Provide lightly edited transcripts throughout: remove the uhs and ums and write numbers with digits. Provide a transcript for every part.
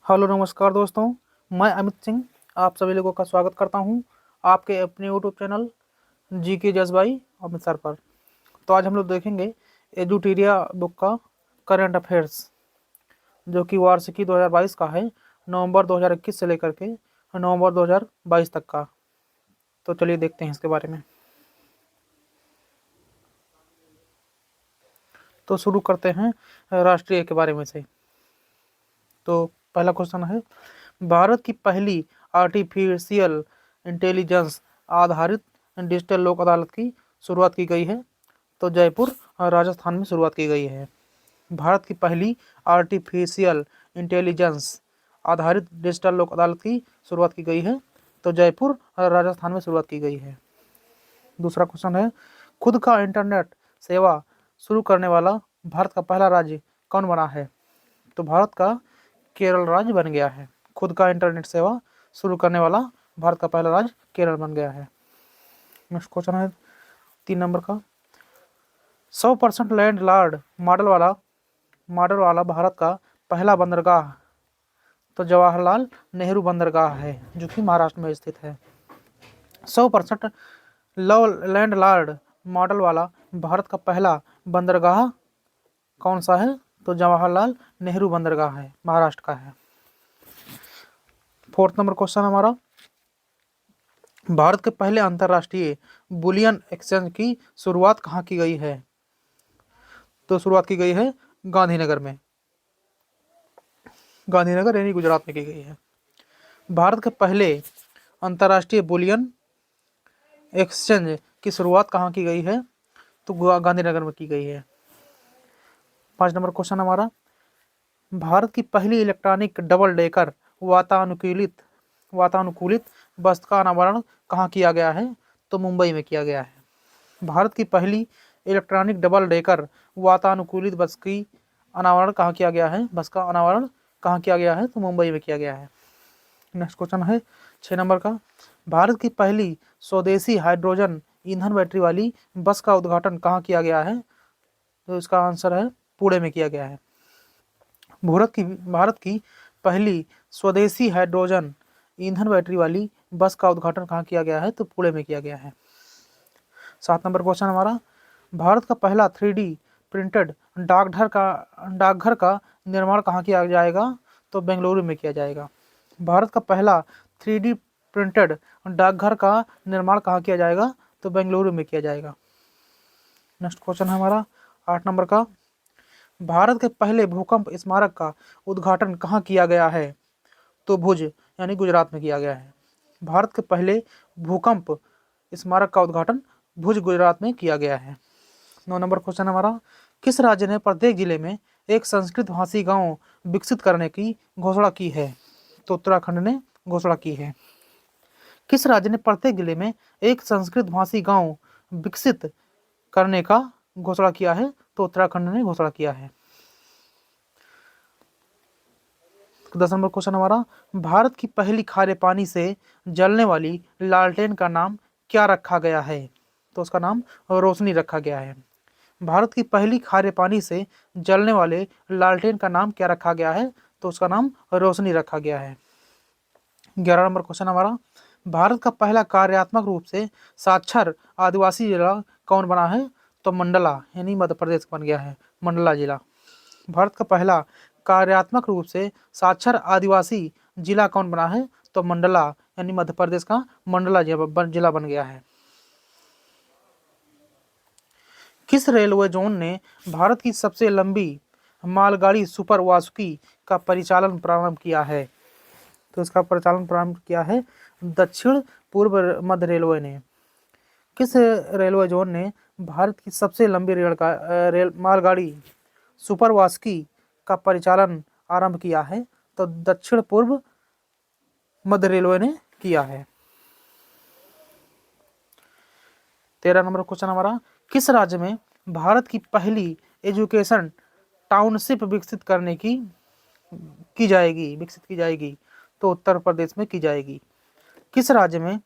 Hello नमस्कार दोस्तों। मैं अमित सिंह आप सभी लोगों का स्वागत करता हूं आपके अपने यूट्यूब चैनल जी के जज्बाई अमृतसर पर। तो आज हम लोग देखेंगे एजुटीरिया बुक का करंट अफेयर्स, जो कि वार्षिकी 2022 का है, नवंबर 2021 से लेकर के नवंबर 2022 तक का। तो चलिए देखते हैं इसके बारे में। तो शुरू करते हैं राष्ट्रीय के बारे में से। तो पहला क्वेश्चन है, भारत की पहली आर्टिफिशियल इंटेलिजेंस आधारित डिजिटल लोक अदालत की शुरुआत की गई है। तो जयपुर राजस्थान में शुरुआत की गई है। भारत की पहली आर्टिफिशियल इंटेलिजेंस आधारित डिजिटल लोक अदालत की शुरुआत की गई है। तो जयपुर राजस्थान में शुरुआत की गई है। दूसरा क्वेश्चन है, खुद का इंटरनेट सेवा शुरू करने वाला भारत का पहला राज्य कौन बना है? तो भारत का केरल राज्य बन गया है। खुद का इंटरनेट सेवा शुरू करने वाला भारत का पहला राज्य केरल बन गया है। नेक्स्ट क्वेश्चन है 3 नंबर का, 100% लैंड लॉर्ड मॉडल वाला भारत का पहला बंदरगाह तो जवाहरलाल नेहरू बंदरगाह है, जो कि महाराष्ट्र में स्थित है। 100% लैंड लॉर्ड मॉडल वाला भारत का पहला बंदरगाह कौन सा है? तो जवाहरलाल नेहरू बंदरगाह है, महाराष्ट्र का है। 4th नंबर क्वेश्चन हमारा, भारत के पहले अंतरराष्ट्रीय बुलियन एक्सचेंज की शुरुआत कहाँ की गई है? तो शुरुआत की गई है गांधीनगर में। गांधीनगर यानी गुजरात में की गई है। भारत के पहले अंतरराष्ट्रीय बुलियन एक्सचेंज की शुरुआत कहाँ की गई है? तो गांधीनगर में की गई है। 5 नंबर क्वेश्चन हमारा, भारत की पहली इलेक्ट्रॉनिक डबल डेकर वातानुकूलित बस का अनावरण कहाँ किया गया है? तो मुंबई में किया गया है। भारत की पहली इलेक्ट्रॉनिक डबल डेकर वातानुकूलित बस की अनावरण कहाँ किया गया है? बस का अनावरण कहाँ किया गया है? तो मुंबई में किया गया है। नेक्स्ट क्वेश्चन है 6 नंबर का, भारत की पहली स्वदेशी हाइड्रोजन ईंधन बैटरी वाली बस का उद्घाटन कहाँ किया गया है? तो इसका आंसर है पुणे में किया गया है। भारत की पहली स्वदेशी हाइड्रोजन ईंधन बैटरी वाली बस का उद्घाटन कहाँ किया गया है? तो पुणे में किया गया है। 7 नंबर क्वेश्चन हमारा, भारत का पहला 3D प्रिंटेड डाकघर का निर्माण कहाँ किया जाएगा? तो बेंगलुरु में किया जाएगा। भारत का पहला 3D प्रिंटेड डाकघर का निर्माण कहाँ किया जाएगा? तो बेंगलुरु में किया जाएगा। नेक्स्ट क्वेश्चन है हमारा 8 नंबर का, भारत के पहले भूकंप स्मारक का उद्घाटन कहाँ किया गया है? तो भुज यानी गुजरात में किया गया है। भारत के पहले भूकंप स्मारक का उद्घाटन भुज गुजरात में किया गया है। 9 नंबर क्वेश्चन हमारा, किस राज्य ने प्रत्येक जिले में एक संस्कृत भाषी गांव विकसित करने की घोषणा की है? तो उत्तराखंड ने घोषणा की है। किस राज्य ने प्रत्येक जिले में एक संस्कृत भाषी गांव विकसित करने का घोषणा किया है? तो उत्तराखंड ने घोषणा किया है। 10 नंबर क्वेश्चन हमारा, भारत की पहली खारे पानी से जलने वाली लालटेन का नाम क्या रखा गया है? तो उसका नाम रोशनी रखा गया है। भारत की पहली खारे पानी से जलने वाले लालटेन का नाम क्या रखा गया है? तो उसका नाम रोशनी रखा गया है। 11 नंबर क्वेश्चन हमारा, भारत का पहला कार्यात्मक रूप से साक्षर आदिवासी जिला कौन बना है? तो मंडला यानी मध्य प्रदेश बन गया है, मंडला जिला। भारत का पहला कार्यात्मक रूप से साक्षर आदिवासी जिला कौन बना है? तो मंडला यानी मध्य प्रदेश का मंडला जिला बन गया है। किस रेलवे जोन ने भारत की सबसे लंबी मालगाड़ी सुपर वासुकी का परिचालन प्रारंभ किया है? तो इसका परिचालन प्रारंभ किया है दक्षिण पूर्व मध्य रेलवे ने। किस रेलवे जोन ने भारत की सबसे लंबी मालगाड़ी सुपर वासुकी का परिचालन आरंभ किया है? तो दक्षिण पूर्व मध्य रेलवे ने किया है। 13 नंबर क्वेश्चन हमारा, किस राज्य में भारत की पहली एजुकेशन टाउनशिप विकसित की जाएगी? तो उत्तर प्रदेश में की जाएगी। किस राज्य में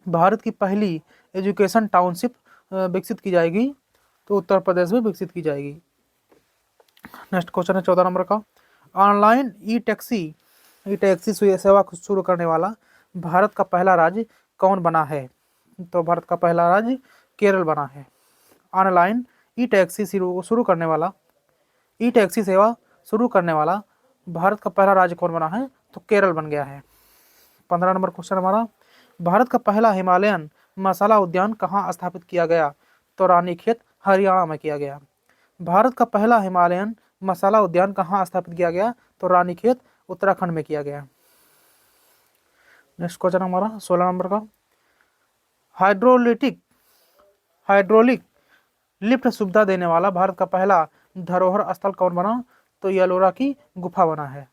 भारत की पहली एजुकेशन टाउनशिप विकसित की जाएगी? तो उत्तर प्रदेश में विकसित की जाएगी। नेक्स्ट क्वेश्चन है 14 नंबर का, ऑनलाइन ई टैक्सी ई टैक्सी सेवा शुरू करने वाला भारत का पहला राज्य कौन बना है? तो भारत का पहला राज्य केरल बना है। ऑनलाइन ई टैक्सी शुरू करने वाला ई टैक्सी सेवा शुरू करने वाला भारत का पहला राज्य कौन बना है? तो केरल बन गया है। 15 नंबर क्वेश्चन हमारा, भारत का पहला हिमालयन मसाला उद्यान कहाँ स्थापित किया गया? तो रानीखेत हरियाणा में किया गया। भारत का पहला हिमालयन मसाला उद्यान कहाँ स्थापित किया गया? तो रानीखेत उत्तराखंड में किया गया। नेक्स्ट क्वेश्चन हमारा 16 नंबर का, हाइड्रोलिक लिफ्ट सुविधा देने वाला भारत का पहला धरोहर स्थल कौन बना? तो एलोरा की गुफा बना है।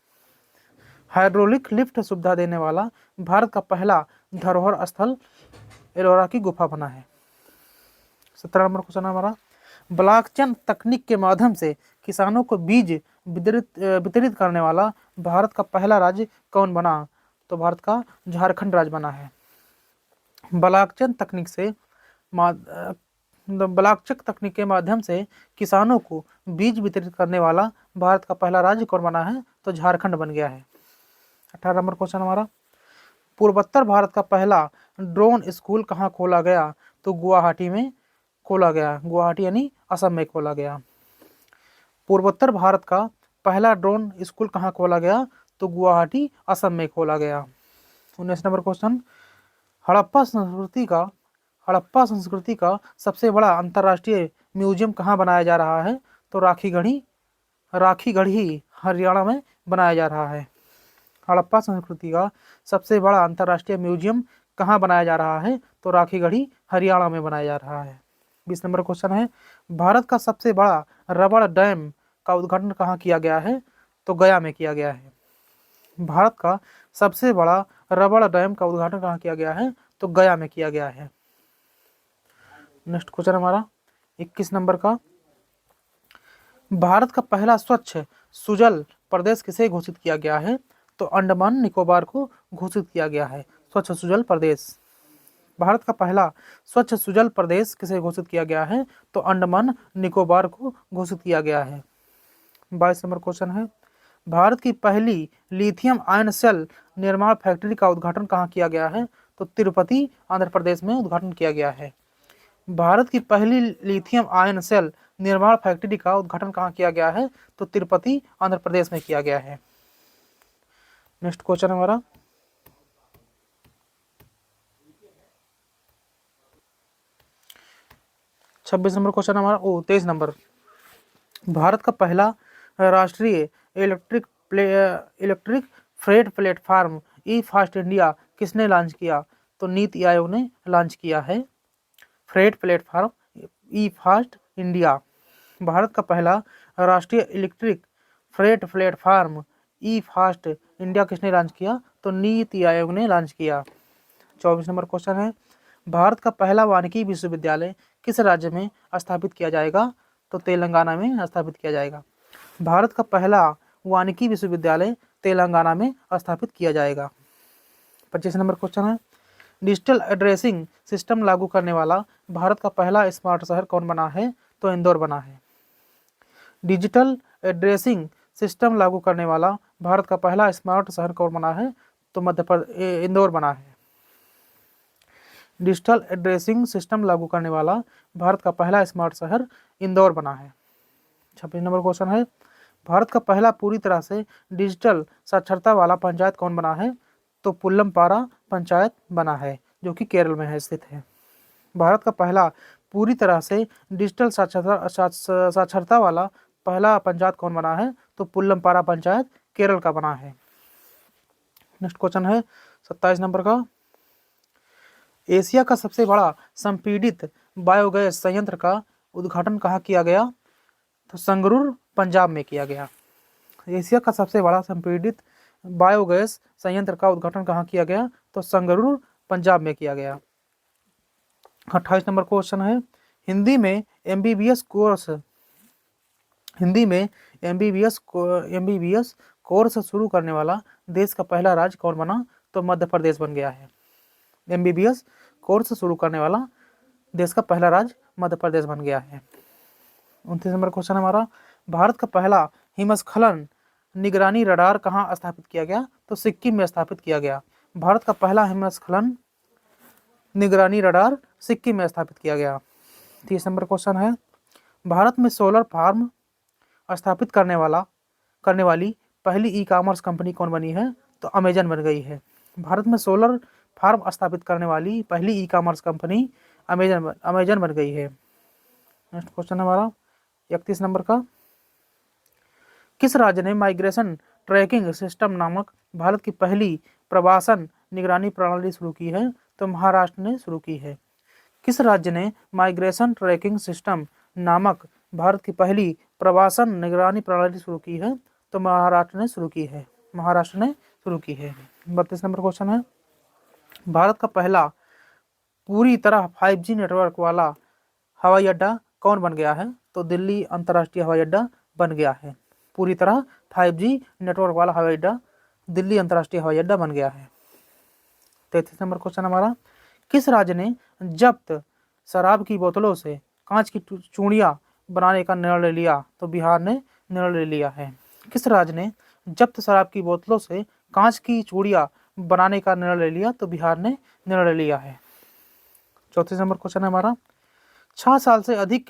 हाइड्रोलिक लिफ्ट सुविधा देने वाला भारत का पहला धरोहर स्थल एलोरा की गुफा बना है। 17 नंबर क्वेश्चन हमारा, ब्लॉकचेन तकनीक के माध्यम से किसानों को बीज वितरित करने वाला भारत का पहला राज्य कौन बना? तो भारत का झारखंड राज्य बना है। ब्लॉकचेन तकनीक के माध्यम से किसानों को बीज वितरित करने वाला भारत का पहला राज्य कौन बना है? तो झारखंड बन गया है। 18 नंबर क्वेश्चन हमारा, पूर्वोत्तर भारत का पहला ड्रोन स्कूल कहाँ खोला गया? तो गुवाहाटी में खोला गया। गुवाहाटी यानी असम में खोला गया। पूर्वोत्तर भारत का पहला ड्रोन स्कूल कहाँ खोला गया? तो गुवाहाटी असम में खोला गया। 19 नंबर क्वेश्चन, हड़प्पा संस्कृति का सबसे बड़ा अंतर्राष्ट्रीय म्यूजियम कहाँ बनाया जा रहा है? तो राखीगढ़ी हरियाणा में बनाया जा रहा है। हड़प्पा संस्कृति का सबसे बड़ा अंतर्राष्ट्रीय म्यूजियम कहाँ बनाया जा रहा है? तो राखीगढ़ी हरियाणा में बनाया जा रहा है। 20 नंबर क्वेश्चन है, भारत का सबसे बड़ा रबड़ डैम का उद्घाटन कहाँ किया गया है? तो गया में किया गया है। भारत का सबसे बड़ा रबड़ डैम का उद्घाटन कहाँ किया गया है? तो गया में किया गया है। नेक्स्ट क्वेश्चन हमारा 21 नंबर का, भारत का पहला स्वच्छ सुजल प्रदेश किसे घोषित किया गया है? तो अंडमान निकोबार को घोषित किया गया है स्वच्छ सुजल प्रदेश। भारत का पहला स्वच्छ सुजल प्रदेश किसे घोषित किया गया है? तो अंडमान निकोबार को घोषित किया गया है। 22 नंबर क्वेश्चन है, भारत की पहली लिथियम आयन सेल निर्माण फैक्ट्री का उद्घाटन कहाँ किया गया है? तो तिरुपति आंध्र प्रदेश में उद्घाटन किया गया है। भारत की पहली लिथियम आयन सेल निर्माण फैक्ट्री का उद्घाटन कहाँ किया गया है? तो तिरुपति आंध्र प्रदेश में किया गया है। नेक्स्ट क्वेश्चन हमारा 26 नंबर क्वेश्चन हमारा 23 नंबर, भारत का पहला राष्ट्रीय इलेक्ट्रिक फ्रेट प्लेटफार्म ई फास्ट इंडिया किसने लॉन्च किया? तो नीति आयोग ने लॉन्च किया है फ्रेट प्लेटफार्म ई फास्ट इंडिया। भारत का पहला राष्ट्रीय इलेक्ट्रिक फ्रेट प्लेटफार्म ई फास्ट इंडिया किसने लॉन्च किया? तो नीति आयोग ने लॉन्च किया। 24 नंबर क्वेश्चन है, भारत का पहला वानिकी विश्वविद्यालय किस राज्य में स्थापित किया जाएगा? तो तेलंगाना में स्थापित किया जाएगा। भारत का पहला वानिकी विश्वविद्यालय तेलंगाना में स्थापित किया जाएगा। 25 नंबर क्वेश्चन है, डिजिटल एड्रेसिंग सिस्टम लागू करने वाला भारत का पहला स्मार्ट शहर कौन बना है? तो इंदौर बना है। डिजिटल एड्रेसिंग सिस्टम लागू करने वाला भारत का पहला स्मार्ट शहर कौन बना है? तो इंदौर बना है। डिजिटल एड्रेसिंग सिस्टम लागू करने वाला भारत का पहला स्मार्ट शहर इंदौर बना है। 26 नंबर क्वेश्चन है, भारत का पहला पूरी तरह से डिजिटल साक्षरता वाला पंचायत कौन बना है? तो पुल्लमपारा पंचायत बना है जो कि केरल में है स्थित है। भारत का पहला पूरी तरह से डिजिटल साक्षरता वाला पहला पंचायत कौन बना है? तो पुल्लमपारा पंचायत केरल का बना है। नेक्स्ट क्वेश्चन है 27 नंबर का, एशिया का सबसे बड़ा संपीड़ित बायोगैस संयंत्र का उद्घाटन कहाँ किया गया? तो संगरूर पंजाब में किया गया। एशिया का सबसे बड़ा संपीड़ित बायोगैस संयंत्र का उद्घाटन कहाँ किया गया? तो संगरूर पंजाब में किया गया। 28 नंबर क्वेश्चन है, हिंदी में एमबीबीएस कोर्स शुरू करने वाला देश का पहला राज्य कौन बना? तो मध्य प्रदेश बन गया है। एमबीबीएस कोर्स शुरू करने वाला देश का पहला राज्य मध्य प्रदेश बन गया है। 29 नंबर क्वेश्चन हमारा, भारत का पहला हिमस्खलन निगरानी रडार कहाँ स्थापित किया गया? तो सिक्किम में स्थापित किया गया। भारत का पहला हिमस्खलन निगरानी रडार सिक्किम में स्थापित किया गया। 30 नंबर क्वेश्चन है, भारत में सोलर फार्म स्थापित करने वाली पहली ई कॉमर्स कंपनी कौन बनी है? तो अमेजन बन गई है। भारत में सोलर फार्म स्थापित करने वाली पहली ई कॉमर्स कंपनी अमेजन बन गई है। नेक्स्ट क्वेश्चन हमारा 31 नंबर का, किस राज्य ने माइग्रेशन ट्रैकिंग सिस्टम नामक भारत की पहली प्रवासन निगरानी प्रणाली शुरू की है? तो महाराष्ट्र ने शुरू की है। किस राज्य ने माइग्रेशन ट्रैकिंग सिस्टम नामक भारत की पहली प्रवासन निगरानी प्रणाली शुरू की है? तो महाराष्ट्र ने शुरू की है। 32 नंबर क्वेश्चन है, भारत का पहला पूरी तरह 5G नेटवर्क वाला हवाई अड्डा कौन बन गया है? तो दिल्ली अंतर्राष्ट्रीय हवाई अड्डा बन गया है। पूरी तरह 5G नेटवर्क वाला हवाई अड्डा दिल्ली अंतर्राष्ट्रीय हवाई अड्डा बन गया है। 33 नंबर क्वेश्चन हमारा, किस राज्य ने जब्त शराब की बोतलों से कांच की चूड़ियां बनाने का निर्णय लिया? तो बिहार ने निर्णय लिया है। किस राज्य ने जब्त शराब की बोतलों से कांच की चूड़ियां बनाने का निर्णय लिया? तो बिहार ने निर्णय लिया है। 34 नंबर क्वेश्चन है हमारा, 6 साल से अधिक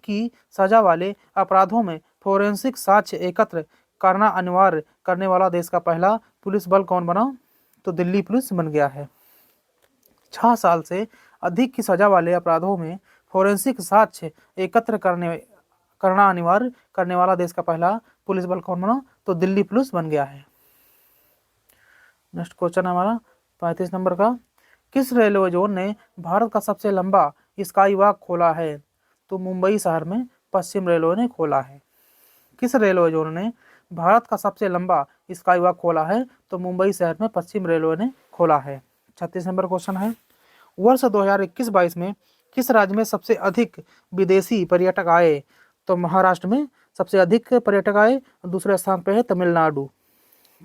की सजा वाले अपराधों में फोरेंसिक साक्ष्य एकत्र करना अनिवार्य करने वाला देश का पहला पुलिस बल कौन बना? तो दिल्ली पुलिस बन गया है। 6 साल से अधिक की सजा वाले अपराधों में फोरेंसिक साक्ष्य एकत्र करना अनिवार्य करने वाला देश का पहला पुलिस बल कौन बना? तो दिल्ली पुलिस बन गया है। नेक्स्ट क्वेश्चन हमारा 35 नंबर का, किस रेलवे जोन ने भारत का सबसे लंबा स्काई वॉक खोला है? तो मुंबई शहर में पश्चिम रेलवे ने खोला है। किस रेलवे जोन ने भारत का सबसे लंबा स्काई वॉक खोला है? तो मुंबई शहर में पश्चिम रेलवे ने खोला है। 36 नंबर क्वेश्चन है, वर्ष 2021-22 में किस राज्य में सबसे अधिक विदेशी पर्यटक आए? तो महाराष्ट्र में सबसे अधिक पर्यटक आए। दूसरे स्थान पर है तमिलनाडु।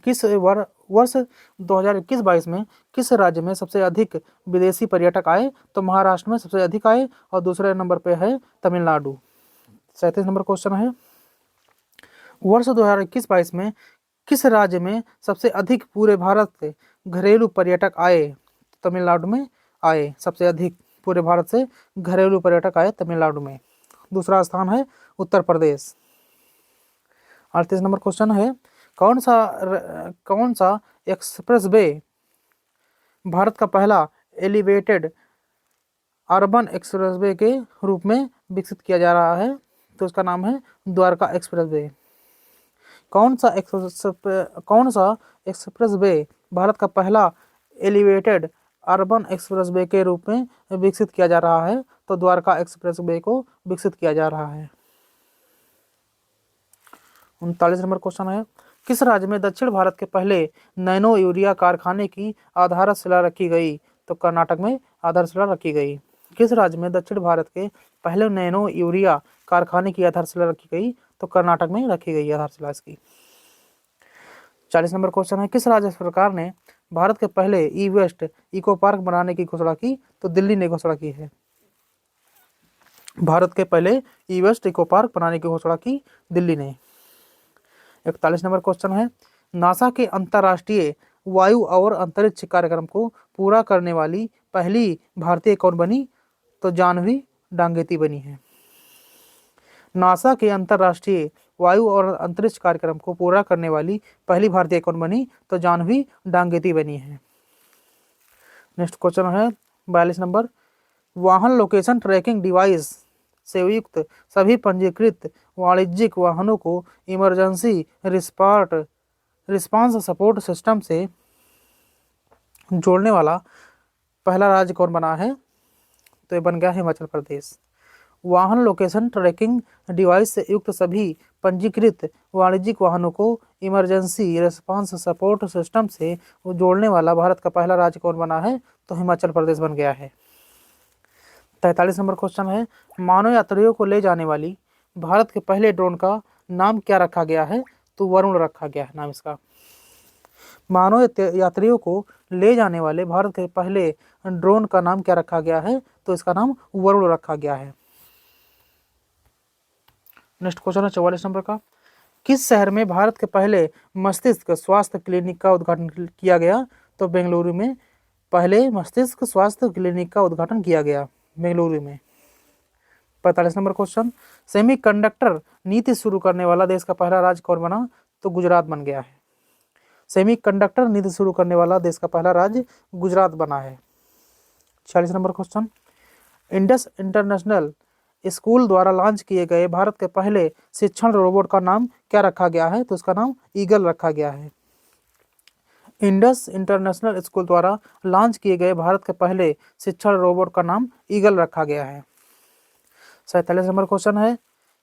किस वर्ष 2021-22 में किस राज्य में सबसे अधिक विदेशी पर्यटक आए? तो महाराष्ट्र में सबसे अधिक आए और दूसरे नंबर पे है तमिलनाडु। 37 नंबर क्वेश्चन है, वर्ष 2021-22 में किस राज्य में सबसे अधिक पूरे भारत से घरेलू पर्यटक आए? तमिलनाडु में आए। सबसे अधिक पूरे भारत से घरेलू पर्यटक आए तमिलनाडु में। दूसरा स्थान है उत्तर प्रदेश। 38 नंबर क्वेश्चन है, कौन सा एक्सप्रेस वे भारत का पहला एलिवेटेड अर्बन एक्सप्रेस वे के रूप में विकसित किया जा रहा है? तो उसका नाम है द्वारका एक्सप्रेस वे। कौन सा एक्सप्रेस वे भारत का पहला एलिवेटेड अर्बन एक्सप्रेस वे के रूप में विकसित किया जा रहा है? तो द्वारका एक्सप्रेस वे को विकसित किया जा रहा है। 39 नंबर क्वेश्चन है, किस राज्य में दक्षिण भारत के पहले नैनो यूरिया कारखाने की आधारशिला रखी गई? तो कर्नाटक में आधारशिला रखी गई। किस राज्य में दक्षिण भारत के पहले नैनो यूरिया कारखाने की आधारशिला रखी गई? तो कर्नाटक में रखी गई आधारशिला इसकी। 40 नंबर क्वेश्चन है, किस राज्य सरकार ने भारत के पहले ई वेस्ट इको पार्क बनाने की घोषणा की? तो दिल्ली ने घोषणा की है। भारत के पहले ई वेस्ट इको पार्क बनाने की घोषणा की दिल्ली ने। 41 नंबर क्वेश्चन है, नासा के अंतर्राष्ट्रीय वायु और अंतरिक्ष कार्यक्रम को पूरा करने वाली पहली भारतीय कौन बनी? तो जाह्नवी डांगेती बनी है। नासा के अंतर्राष्ट्रीय वायु और अंतरिक्ष कार्यक्रम को पूरा करने वाली पहली भारतीय कौन बनी? तो जाह्नवी डांगेती बनी है। नेक्स्ट क्वेश्चन है 42 नंबर, वाहन लोकेशन ट्रैकिंग डिवाइस से युक्त सभी पंजीकृत वाणिज्यिक वाहनों को इमरजेंसी रिस्पांस सपोर्ट सिस्टम से जोड़ने वाला पहला राज्य कौन बना है? तो ये बन गया हिमाचल प्रदेश। वाहन लोकेशन ट्रैकिंग डिवाइस से युक्त सभी पंजीकृत वाणिज्यिक वाहनों को इमरजेंसी रिस्पांस सपोर्ट सिस्टम से जोड़ने वाला भारत का पहला राज्य कौन बना है? तो हिमाचल प्रदेश बन गया है। 43 नंबर क्वेश्चन है, मानव यात्रियों को ले जाने वाली भारत के पहले ड्रोन का नाम क्या रखा गया है? तो वरुण रखा गया है नाम इसका। मानव यात्रियों को ले जाने वाले भारत के पहले ड्रोन का नाम क्या रखा गया है? तो इसका नाम वरुण रखा गया है। नेक्स्ट क्वेश्चन है 44 नंबर का, किस शहर में भारत के पहले मस्तिष्क स्वास्थ्य क्लिनिक का उद्घाटन किया गया? तो बेंगलुरु में पहले मस्तिष्क स्वास्थ्य क्लिनिक का उद्घाटन किया गया, बेंगलुरु में। 45 नंबर क्वेश्चन, सेमीकंडक्टर नीति शुरू करने वाला देश का पहला राज्य कौन बना? तो गुजरात बन गया है। सेमीकंडक्टर नीति शुरू करने वाला देश का पहला राज्य गुजरात बना है। 46 number question, Indus international school द्वारा लॉन्च किए गए भारत के पहले शिक्षण रोबोट का नाम क्या रखा गया है? तो उसका नाम ईगल रखा गया है। इंडस इंटरनेशनल स्कूल द्वारा लॉन्च किए गए भारत के पहले शिक्षण रोबोट का नाम ईगल रखा गया है। 47 नंबर क्वेश्चन है,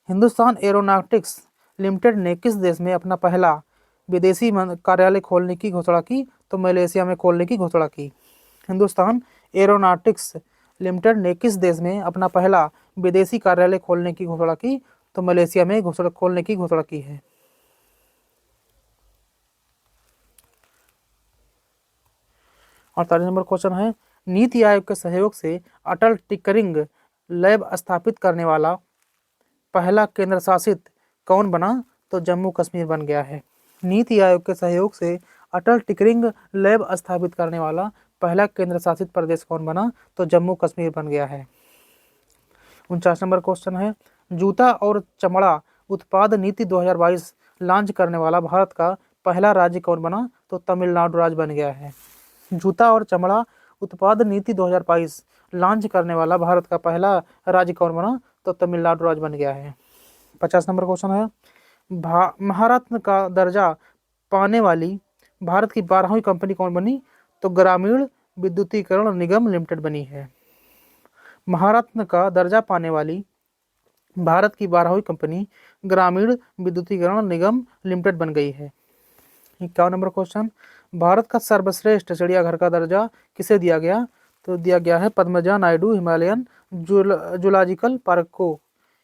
हिंदुस्तान एरोनॉटिक्स लिमिटेड ने किस देश में अपना पहला विदेशी कार्यालय खोलने की घोषणा की? तो मलेशिया में खोलने की घोषणा की। हिंदुस्तान एरोनॉटिक्स लिमिटेड ने किस देश में अपना पहला विदेशी कार्यालय खोलने की घोषणा की? तो मलेशिया में खोलने की घोषणा की है। 48 नंबर क्वेश्चन है, नीति आयोग के सहयोग से अटल टिंकरिंग लैब स्थापित करने वाला पहला केंद्र शासित कौन बना? तो जम्मू कश्मीर बन गया है। नीति आयोग के सहयोग से अटल टिंकरिंग लैब स्थापित करने वाला पहला केंद्र शासित प्रदेश कौन बना? तो जम्मू कश्मीर बन गया है। 49 नंबर क्वेश्चन है, जूता और चमड़ा उत्पाद नीति 2022 लॉन्च करने वाला भारत का पहला राज्य कौन बना? तो तमिलनाडु राज्य बन गया है। जूता और चमड़ा उत्पाद नीति 2022 लॉन्च करने वाला भारत का पहला राज्य कौन बना? तो तमिलनाडु राज्य बन गया है। 50 नंबर क्वेश्चन है, महारत्न का दर्जा पाने वाली भारत की 12वीं कंपनी कौन बनी? तो ग्रामीण विद्युतीकरण निगम लिमिटेड बनी है। महारत्न का दर्जा पाने वाली भारत की 12वीं कंपनी ग्रामीण विद्युतीकरण निगम लिमिटेड बन गई है। 51 नंबर क्वेश्चन, भारत का सर्वश्रेष्ठ चिड़ियाघर का दर्जा किसे दिया गया? तो दिया गया है Padmaja Naidu Himalayan zoological park को,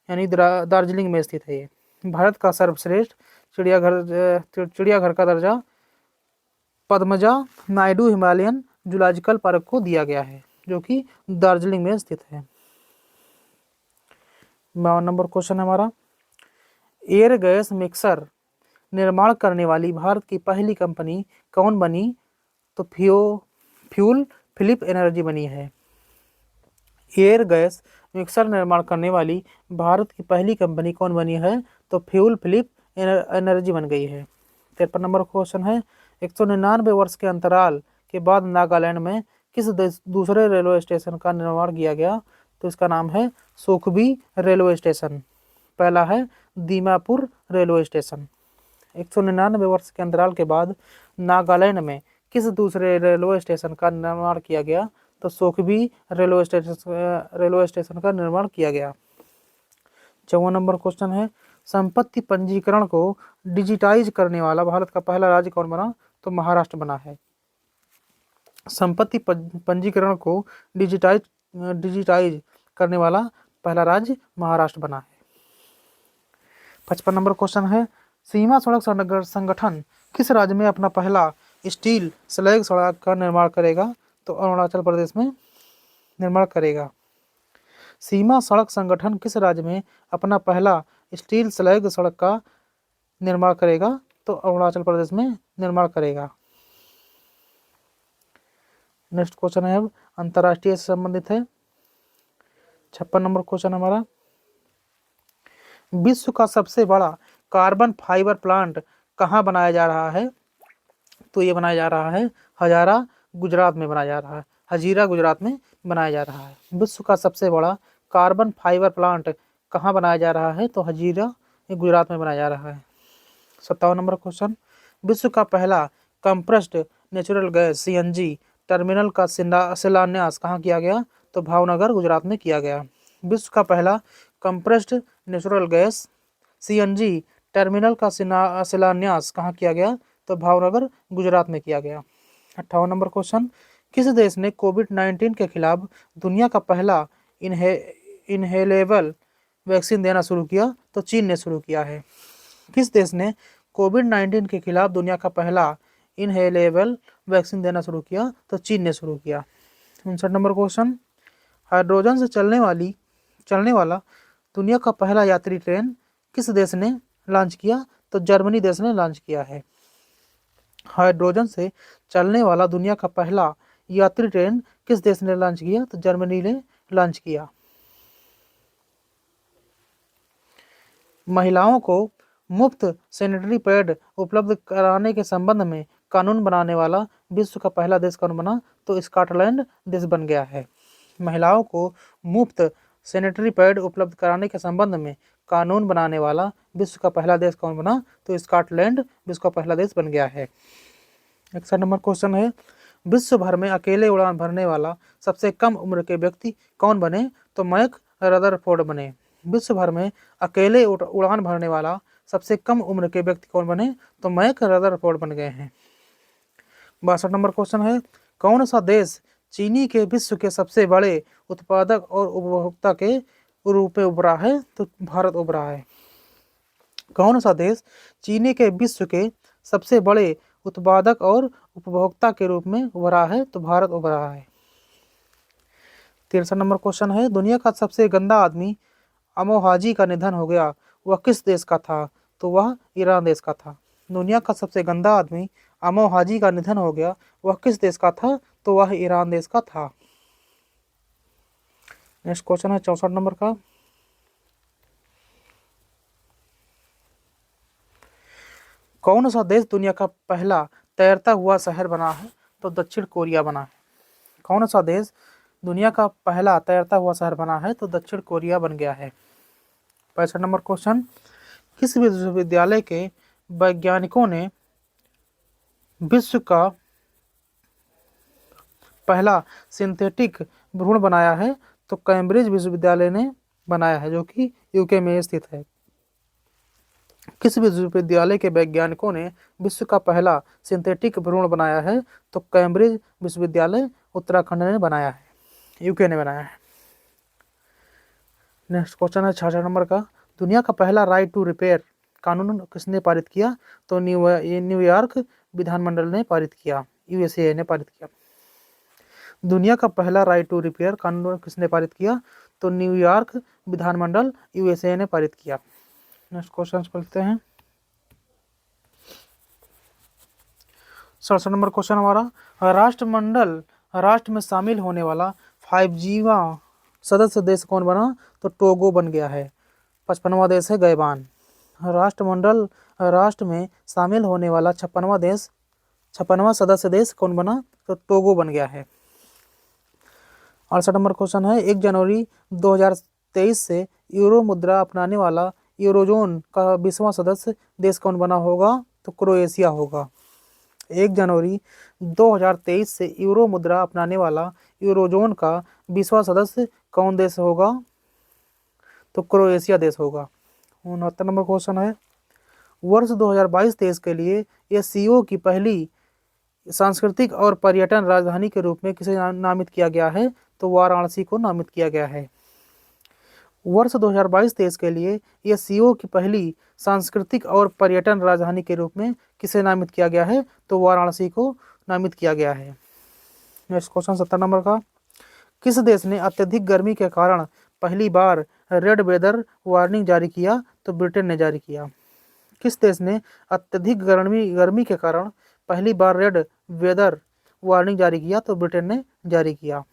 यानी दार्जिलिंग में स्थित है ये। भारत का सर्वश्रेष्ठ चिड़ियाघर का दर्जा Padmaja Naidu Himalayan zoological park को दिया गया है, जो कि दार्जिलिंग में स्थित है। 52 नंबर क्वेश्चन हमारा, एयर गैस मिक्सर निर्माण करने वाली भारत की पहली कंपनी कौन बनी? तो फ्यूल फिलिप एनर्जी बनी है। एयर गैस मिक्सर निर्माण करने वाली भारत की पहली कंपनी कौन बनी है? तो फ्यूल फिलिप एनर्जी बन गई है। 53 नंबर क्वेश्चन है, 199 वर्ष के अंतराल के बाद नागालैंड में किस दूसरे रेलवे स्टेशन का निर्माण किया गया? तो इसका नाम है सुखबी रेलवे स्टेशन। पहला है दीमापुर रेलवे स्टेशन। 199 वर्ष के अंतराल के बाद नागालैंड में किस दूसरे रेलवे स्टेशन का निर्माण किया गया? तो सुखबी रेलवे स्टेशन का निर्माण किया गया। 54 नंबर क्वेश्चन है, संपत्ति पंजीकरण को डिजिटाइज करने वाला भारत का पहला राज्य कौन बना? तो महाराष्ट्र बना है। संपत्ति पंजीकरण को डिजिटाइज करने वाला पहला राज्य महाराष्ट्र बना है। 55 नंबर क्वेश्चन है, सीमा सड़क संगठन किस राज्य में अपना पहला स्टील स्लैग सड़क का निर्माण करेगा? तो अरुणाचल प्रदेश में निर्माण करेगा। सीमा सड़क संगठन किस राज्य में अपना पहला स्टील स्लैग सड़क का निर्माण करेगा? तो अरुणाचल प्रदेश में निर्माण करेगा। नेक्स्ट क्वेश्चन है अब अंतर्राष्ट्रीय से संबंधित है। 56 नंबर क्वेश्चन हमारा, विश्व का सबसे बड़ा कार्बन फाइबर प्लांट कहाँ बनाया जा रहा है? तो ये बनाया जा रहा है हजारा गुजरात में बनाया जा रहा है। हजीरा गुजरात में बनाया जा रहा है। विश्व का सबसे बड़ा कार्बन फाइबर प्लांट कहाँ बनाया जा रहा है? तो हजीरा गुजरात में बनाया जा रहा है। 57 नंबर क्वेश्चन, विश्व का पहला compressed natural gas CNG terminal का शिलान्यास कहाँ किया गया? तो भावनगर गुजरात में किया गया। विश्व का पहला compressed natural gas CNG terminal का शिलान्यास कहाँ किया गया? तो भावनगर गुजरात में किया गया। 58 नंबर क्वेश्चन, किस देश ने कोविड-19 के खिलाफ दुनिया का पहला इनहेलेबल वैक्सीन देना शुरू किया? तो चीन ने शुरू किया है। किस देश ने कोविड-19 के खिलाफ दुनिया का पहला इनहेलेबल वैक्सीन देना शुरू किया? तो चीन ने शुरू किया। 59 नंबर क्वेश्चन, हाइड्रोजन से चलने वाला दुनिया का पहला यात्री ट्रेन किस देश ने लॉन्च किया? तो जर्मनी देश ने लॉन्च किया है। हाइड्रोजन से चलने वाला दुनिया का पहला यात्री ट्रेन किस देश ने लॉन्च किया? तो जर्मनी ने लॉन्च किया। महिलाओं को मुफ्त सैनिटरी पैड उपलब्ध कराने के संबंध में कानून बनाने वाला विश्व का पहला देश कौन बना? तो स्कॉटलैंड देश बन गया है। महिलाओं को मुफ्त सैनिटरी पैड उपलब्ध कराने के संबंध में कानून बनाने वाला विश्व का पहला देश कौन बना? तो स्कॉटलैंड विश्व का पहला देश बन गया है। 61 नंबर क्वेश्चन है, विश्व भर में अकेले उड़ान भरने वाला सबसे कम उम्र के व्यक्ति कौन बने? तो मैक रदरफोर्ड बने। विश्व भर में अकेले उड़ान भरने वाला सबसे कम उम्र के व्यक्ति कौन बने? तो मैक रदरफोर्ड बन गए हैं। 62 नंबर क्वेश्चन है, कौन सा देश चीनी के विश्व के सबसे बड़े उत्पादक और उपभोक्ता के रूप में उभरा है? तो भारत उभरा है। कौन सा देश चीनी के विश्व के सबसे बड़े उत्पादक और उपभोक्ता के रूप में उभरा है? तो भारत उभरा है। 63 नंबर क्वेश्चन है, दुनिया का सबसे गंदा आदमी अमोहाजी का निधन हो गया, वह किस देश का था? तो वह ईरान देश का था। दुनिया का सबसे गंदा आदमी अमोहाजी का निधन हो गया, वह किस देश का था? तो वह ईरान देश का था। नेक्स्ट क्वेश्चन है 64 नंबर का, कौन सा देश दुनिया का पहला तैरता हुआ शहर बना है? तो दक्षिण कोरिया बना है। कौन सा देश दुनिया का पहला तैरता हुआ शहर बना है? तो दक्षिण कोरिया बन गया है। 65 नंबर क्वेश्चन, किस विश्वविद्यालय के वैज्ञानिकों ने विश्व का पहला सिंथेटिक भ्रूण बनाया है? तो कैम्ब्रिज विश्वविद्यालय ने बनाया है, जो कि यूके में स्थित है। किस विश्वविद्यालय के वैज्ञानिकों ने विश्व का पहला सिंथेटिक भ्रूण बनाया है? तो कैम्ब्रिज विश्वविद्यालय उत्तराखंड ने बनाया है, यूके ने बनाया है। नेक्स्ट क्वेश्चन है 66 नंबर का, दुनिया का पहला राइट टू रिपेयर कानून किसने पारित किया? तो न्यूयॉर्क विधानमंडल ने पारित किया, यूएसए ने पारित किया। दुनिया का पहला राइट टू रिपेयर कानून किसने पारित किया? तो न्यूयॉर्क विधानमंडल यूएसए ने पारित किया। नेक्स्ट क्वेश्चन पढ़ते हैं। 67 नंबर क्वेश्चन हमारा, राष्ट्रमंडल राष्ट्र में शामिल होने वाला 5Gवा सदस्य देश कौन बना? तो टोगो बन गया है। 55वां देश है गैबान। राष्ट्रमंडल राष्ट्र में शामिल होने वाला 56वां सदस्य देश कौन बना? तो टोगो बन गया है। 68 नंबर क्वेश्चन है, 1 जनवरी 2023 से यूरो मुद्रा अपनाने वाला यूरोजोन का 20वां सदस्य देश कौन बना होगा? तो क्रोएशिया होगा। 1 जनवरी 2023 से यूरो मुद्रा अपनाने वाला यूरोजोन का 20वां सदस्य कौन देश होगा? तो क्रोएशिया देश होगा। 69 नंबर क्वेश्चन है, वर्ष 2022 देश के लिए एससीओ की पहली सांस्कृतिक और पर्यटन राजधानी के रूप में किसे नामित किया गया है? तो वाराणसी को नामित किया गया है। वर्ष 2022 देश के लिए एससीओ की पहली सांस्कृतिक और पर्यटन राजधानी के रूप में किसे नामित किया गया है? तो वाराणसी को नामित किया गया है। नेक्स्ट क्वेश्चन 70 नंबर का, किस देश ने अत्यधिक गर्मी के कारण पहली बार रेड वेदर वार्निंग जारी किया? तो ब्रिटेन ने जारी किया। किस देश ने अत्यधिक गर्मी के कारण पहली बार रेड वेदर वार्निंग जारी किया? तो ब्रिटेन ने जारी किया।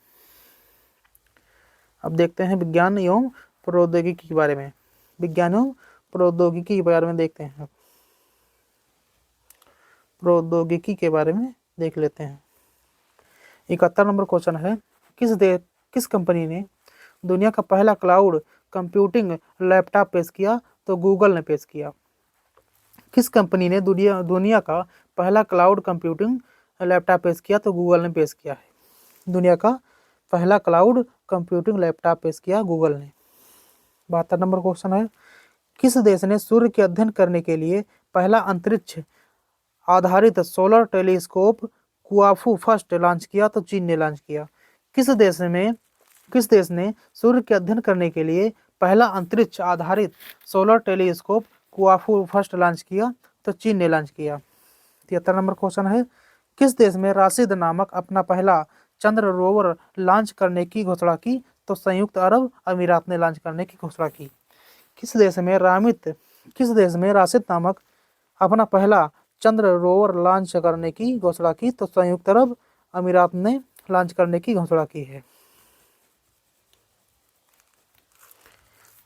अब देखते हैं विज्ञान एवं प्रौद्योगिकी के बारे में। विज्ञान एवं प्रौद्योगिकी के बारे में देखते हैं, प्रौद्योगिकी के बारे में देख लेते हैं। 71 नंबर क्वेश्चन है, किस कंपनी ने दुनिया का पहला क्लाउड कंप्यूटिंग लैपटॉप पेश किया? तो गूगल ने पेश किया। किस कंपनी ने दुनिया का पहला क्लाउड कंप्यूटिंग लैपटॉप पेश किया? तो गूगल ने पेश किया है। दुनिया का पहला क्लाउड कंप्यूटिंग लैपटॉप पेश किया गूगल ने। 72 नंबर क्वेश्चन है, किस देश ने सूर्य के अध्ययन करने के लिए पहला अंतरिक्ष आधारित सोलर टेलीस्कोप कुआफू फर्स्ट लॉन्च किया? तो चीन ने लॉन्च किया। किस देश ने सूर्य के अध्ययन करने के लिए पहला अंतरिक्ष आधारित सोलर टेलीस्कोप कुआफू फर्स्ट लॉन्च किया? तो चीन ने लॉन्च किया। 73 नंबर क्वेश्चन है, किस देश में राशिद नामक अपना पहला चंद्र रोवर लॉन्च करने की घोषणा की? तो संयुक्त अरब अमीरात ने लॉन्च करने की घोषणा की। किस देश में राशिद नामक अपना पहला चंद्र रोवर लॉन्च करने की घोषणा की? तो संयुक्त अरब अमीरात ने लॉन्च करने की घोषणा की है।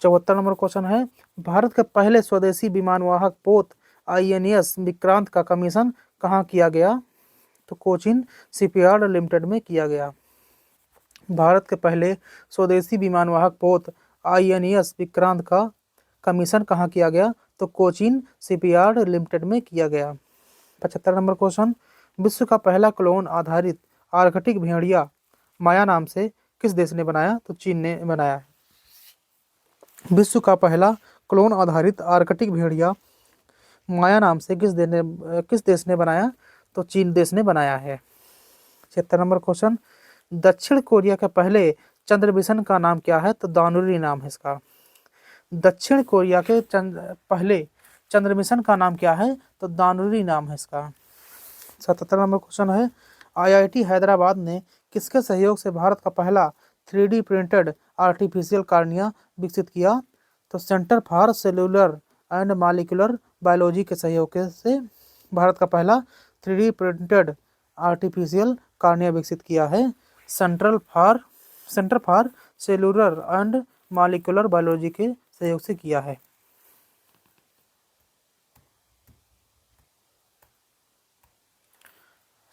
74 नंबर क्वेश्चन है, भारत के पहले स्वदेशी विमानवाहक पोत INS विक्रांत का कमीशन कहाँ किया गया? तो कोचिन शिपयार्ड लिमिटेड में किया गया। भारत के पहले स्वदेशी विमानवाहक पोत INS विक्रांत का कमीशन कहाँ किया गया? तो कोचिन शिपयार्ड लिमिटेड में किया गया। 75 नंबर क्वेश्चन, विश्व का पहला क्लोन आधारित आर्कटिक भेड़िया माया नाम से किस देश ने बनाया? तो चीन ने बनाया है। विश्व का पहला क्लोन आधारित आर्कटिक भेड़िया माया नाम से किस देश ने बनाया? तो चीन देश ने बनाया है। 76 नंबर क्वेश्चन, दक्षिण कोरिया के पहले चंद्र मिशन का नाम क्या है? तो दानुरी नाम है इसका। दक्षिण कोरिया के पहले चंद्र मिशन का नाम क्या है? तो दानुरी नाम है इसका। 77 नंबर क्वेश्चन है, IIT हैदराबाद ने किसके सहयोग से भारत का पहला 3D प्रिंटेड आर्टिफिशियल कार्निया विकसित किया? तो centre for cellular and molecular biology के सहयोग से भारत का पहला 3D प्रिंटेड आर्टिफिशियल कार्निया विकसित किया है। Centre for cellular and molecular biology के सहयोग से किया है।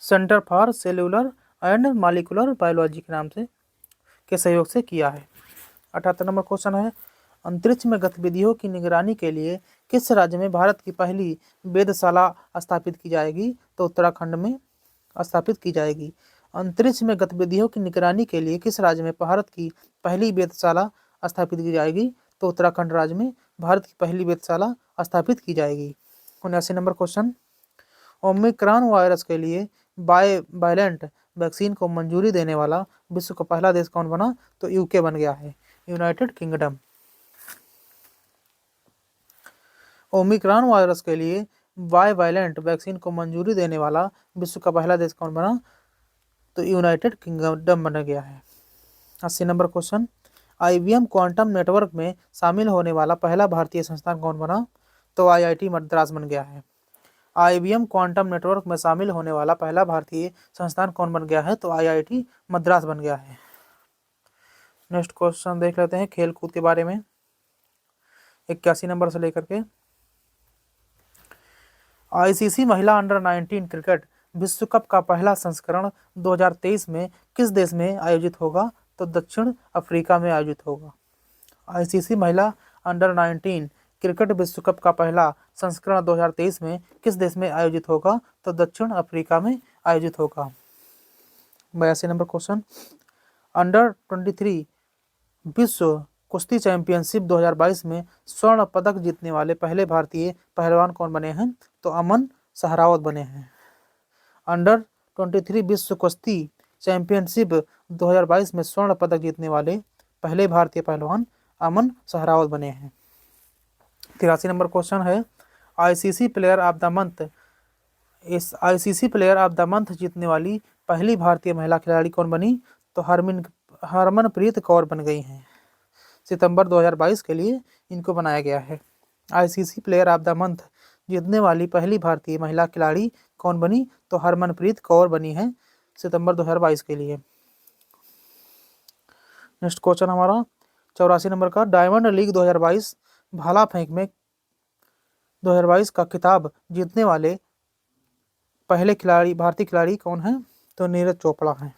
Centre for cellular and molecular biology के नाम से के सहयोग से किया है। 78 नंबर क्वेश्चन है, अंतरिक्ष में गतिविधियों की निगरानी के लिए किस राज्य में भारत की पहली वेधशाला स्थापित की जाएगी? तो उत्तराखंड में स्थापित की जाएगी। अंतरिक्ष में गतिविधियों की निगरानी के लिए किस राज्य में भारत की पहली वेधशाला स्थापित की जाएगी? तो उत्तराखंड राज्य में भारत की पहली वेधशाला स्थापित की जाएगी। 79 नंबर क्वेश्चन, ओमिक्रॉन वायरस के लिए बाइवैलेंट वैक्सीन को मंजूरी देने वाला विश्व का पहला देश कौन बना? तो UK बन गया है, यूनाइटेड किंगडम। ओमिक्रॉन वायरस के लिए बाइवैलेंट वैक्सीन को मंजूरी देने वाला विश्व का पहला देश कौन बना? तो यूनाइटेड किंगडम बन गया है। 80 number question, IBM quantum network में शामिल होने वाला पहला भारतीय संस्थान कौन बना? तो IIT मद्रास बन गया है। IBM क्वांटम नेटवर्क में शामिल होने वाला पहला भारतीय संस्थान कौन बन गया है? तो IIT मद्रास बन गया है। नेक्स्ट क्वेश्चन देख लेते हैं खेल कूद के बारे में। 81 नंबर से लेकर के ICC महिला अंडर 19 क्रिकेट विश्व कप का पहला संस्करण 2023 में किस देश में आयोजित होगा? तो दक्षिण अफ्रीका में आयोजित होगा। ICC महिला अंडर 19 क्रिकेट विश्व कप का पहला संस्करण 2023 में किस देश में आयोजित होगा? तो दक्षिण अफ्रीका में आयोजित होगा। 82 नंबर क्वेश्चन, अंडर 23 विश्व कुश्ती चैंपियनशिप 2022 में स्वर्ण पदक जीतने वाले पहले भारतीय पहलवान कौन बने हैं? तो अमन सहरावत बने हैं। अंडर 23 विश्व कुश्ती चैंपियनशिप 2022 में स्वर्ण पदक जीतने वाले पहले भारतीय पहलवान अमन सहरावत बने हैं। 83 नंबर क्वेश्चन है, ICC player of the month ICC player of the month जीतने वाली पहली भारतीय महिला खिलाड़ी कौन बनी? तो हरमनप्रीत कौर बन गई हैं। सितंबर 2022 के लिए इनको बनाया गया है। ICC player of the month जीतने वाली पहली भारतीय महिला खिलाड़ी कौन बनी? तो हरमनप्रीत कौर बनी है सितंबर 2022 के लिए। नेक्स्ट क्वेश्चन हमारा 84 नंबर का, डायमंड लीग 2022 भाला फेंक में 2022 का खिताब जीतने वाले पहले भारतीय खिलाड़ी कौन है? तो नीरज चोपड़ा हैं।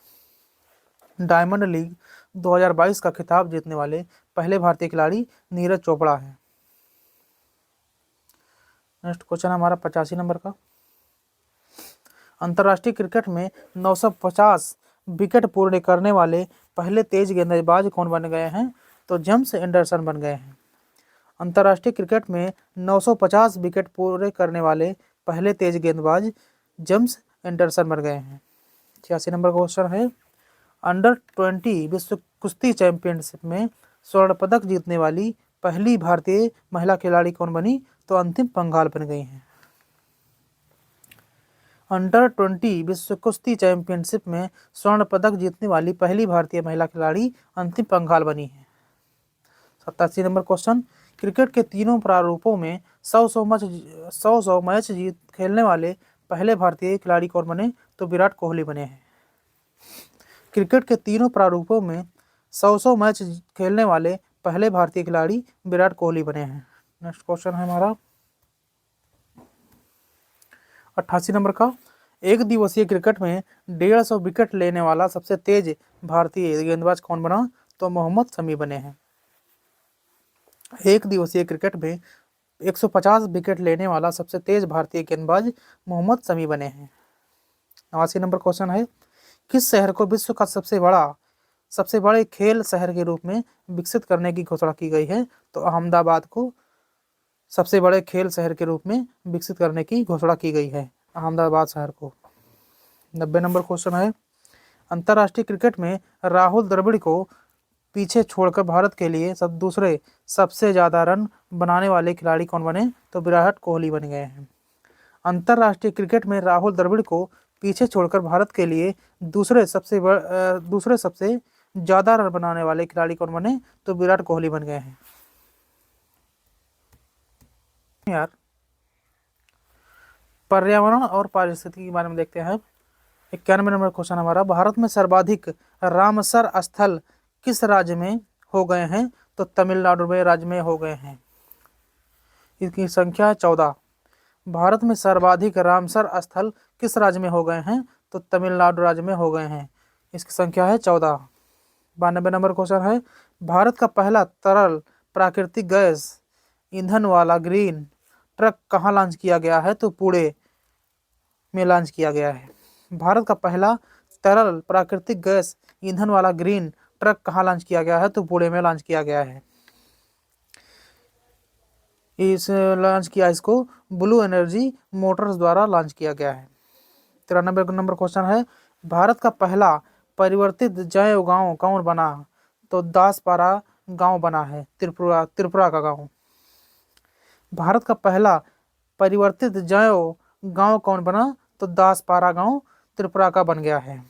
डायमंड लीग 2022 का खिताब जीतने वाले पहले भारतीय खिलाड़ी नीरज चोपड़ा हैं। नेक्स्ट क्वेश्चन हमारा 85 नंबर का, अंतर्राष्ट्रीय क्रिकेट में 950 विकेट पूरे करने वाले पहले तेज गेंदबाज कौन बन गए हैं? तो जेम्स एंडरसन बन गए हैं। अंतर्राष्ट्रीय क्रिकेट में 950 विकेट पूरे करने वाले पहले तेज गेंदबाज जेम्स एंडरसन बन गए हैं। 86 नंबर क्वेश्चन है, अंडर 20 विश्व कुश्ती चैंपियनशिप में स्वर्ण पदक जीतने वाली पहली भारतीय महिला खिलाड़ी कौन बनी? तो अंतिम पंघाल बन गई हैं। अंडर 20 विश्व कुश्ती चैंपियनशिप में स्वर्ण पदक जीतने वाली पहली भारतीय महिला खिलाड़ी अंतिम पंघाल बनी है। 87 नंबर क्वेश्चन, क्रिकेट के तीनों प्रारूपों में सौ मैच जीत खेलने वाले पहले भारतीय खिलाड़ी कौन बने? तो विराट कोहली बने हैं। क्रिकेट के तीनों प्रारूपों में 100 मैच खेलने वाले पहले भारतीय खिलाड़ी विराट कोहली बने हैं। नेक्स्ट क्वेश्चन है हमारा 88 नंबर का। एक दिवसीय क्रिकेट में 150 विकेट लेने वाला सबसे तेज भारतीय गेंदबाज कौन बना? तो मोहम्मद शमी बने हैं। एक दिवसीय क्रिकेट में 150 विकेट लेने वाला सबसे तेज भारतीय गेंदबाज मोहम्मद शमी बने हैं। 89 नंबर क्वेश्चन है, किस शहर को विश्व का सबसे बड़े खेल शहर के रूप में विकसित करने की घोषणा की गई है? तो अहमदाबाद को सबसे बड़े खेल शहर के रूप में विकसित करने की घोषणा की गई है, अहमदाबाद शहर को। 90 नंबर क्वेश्चन है, अंतर्राष्ट्रीय क्रिकेट में राहुल द्रविड़ को पीछे छोड़कर भारत के लिए दूसरे सबसे ज्यादा रन बनाने वाले खिलाड़ी कौन बने? तो विराट कोहली बन गए हैं। अंतर्राष्ट्रीय क्रिकेट में राहुल द्रविड़ को पीछे छोड़कर भारत के लिए दूसरे सबसे ज्यादा रन बनाने वाले खिलाड़ी कौन बने? तो विराट कोहली बन गए हैं। यार पर्यावरण और पारिस्थितिकी के बारे में देखते हैं। 91 नंबर क्वेश्चन हमारा, भारत में सर्वाधिक रामसर स्थल किस राज्य में हो गए हैं? तो तमिलनाडु में राज्य में हो गए हैं। इसकी संख्या 14। भारत में सर्वाधिक रामसर स्थल किस राज्य में हो गए हैं? तो तमिलनाडु राज्य में हो गए हैं। इसकी संख्या है 14। 92 नंबर क्वेश्चन है, भारत का पहला तरल प्राकृतिक गैस ईंधन वाला ग्रीन ट्रक कहाँ लॉन्च किया गया है? तो पुणे में लॉन्च किया गया है। भारत का पहला तरल प्राकृतिक गैस ईंधन वाला ग्रीन ट्रक कहाँ लॉन्च किया गया है? तो पुणे में लॉन्च किया गया है। इसको ब्लू एनर्जी मोटर्स द्वारा लॉन्च किया गया है। 93 नंबर क्वेश्चन है, भारत का पहला परिवर्तित जैव गांव कौन बना? तो दासपारा गांव बना है, त्रिपुरा का गांव। भारत का पहला परिवर्तित जैव गांव कौन बना? तो दासपारा गांव त्रिपुरा का बन गया है।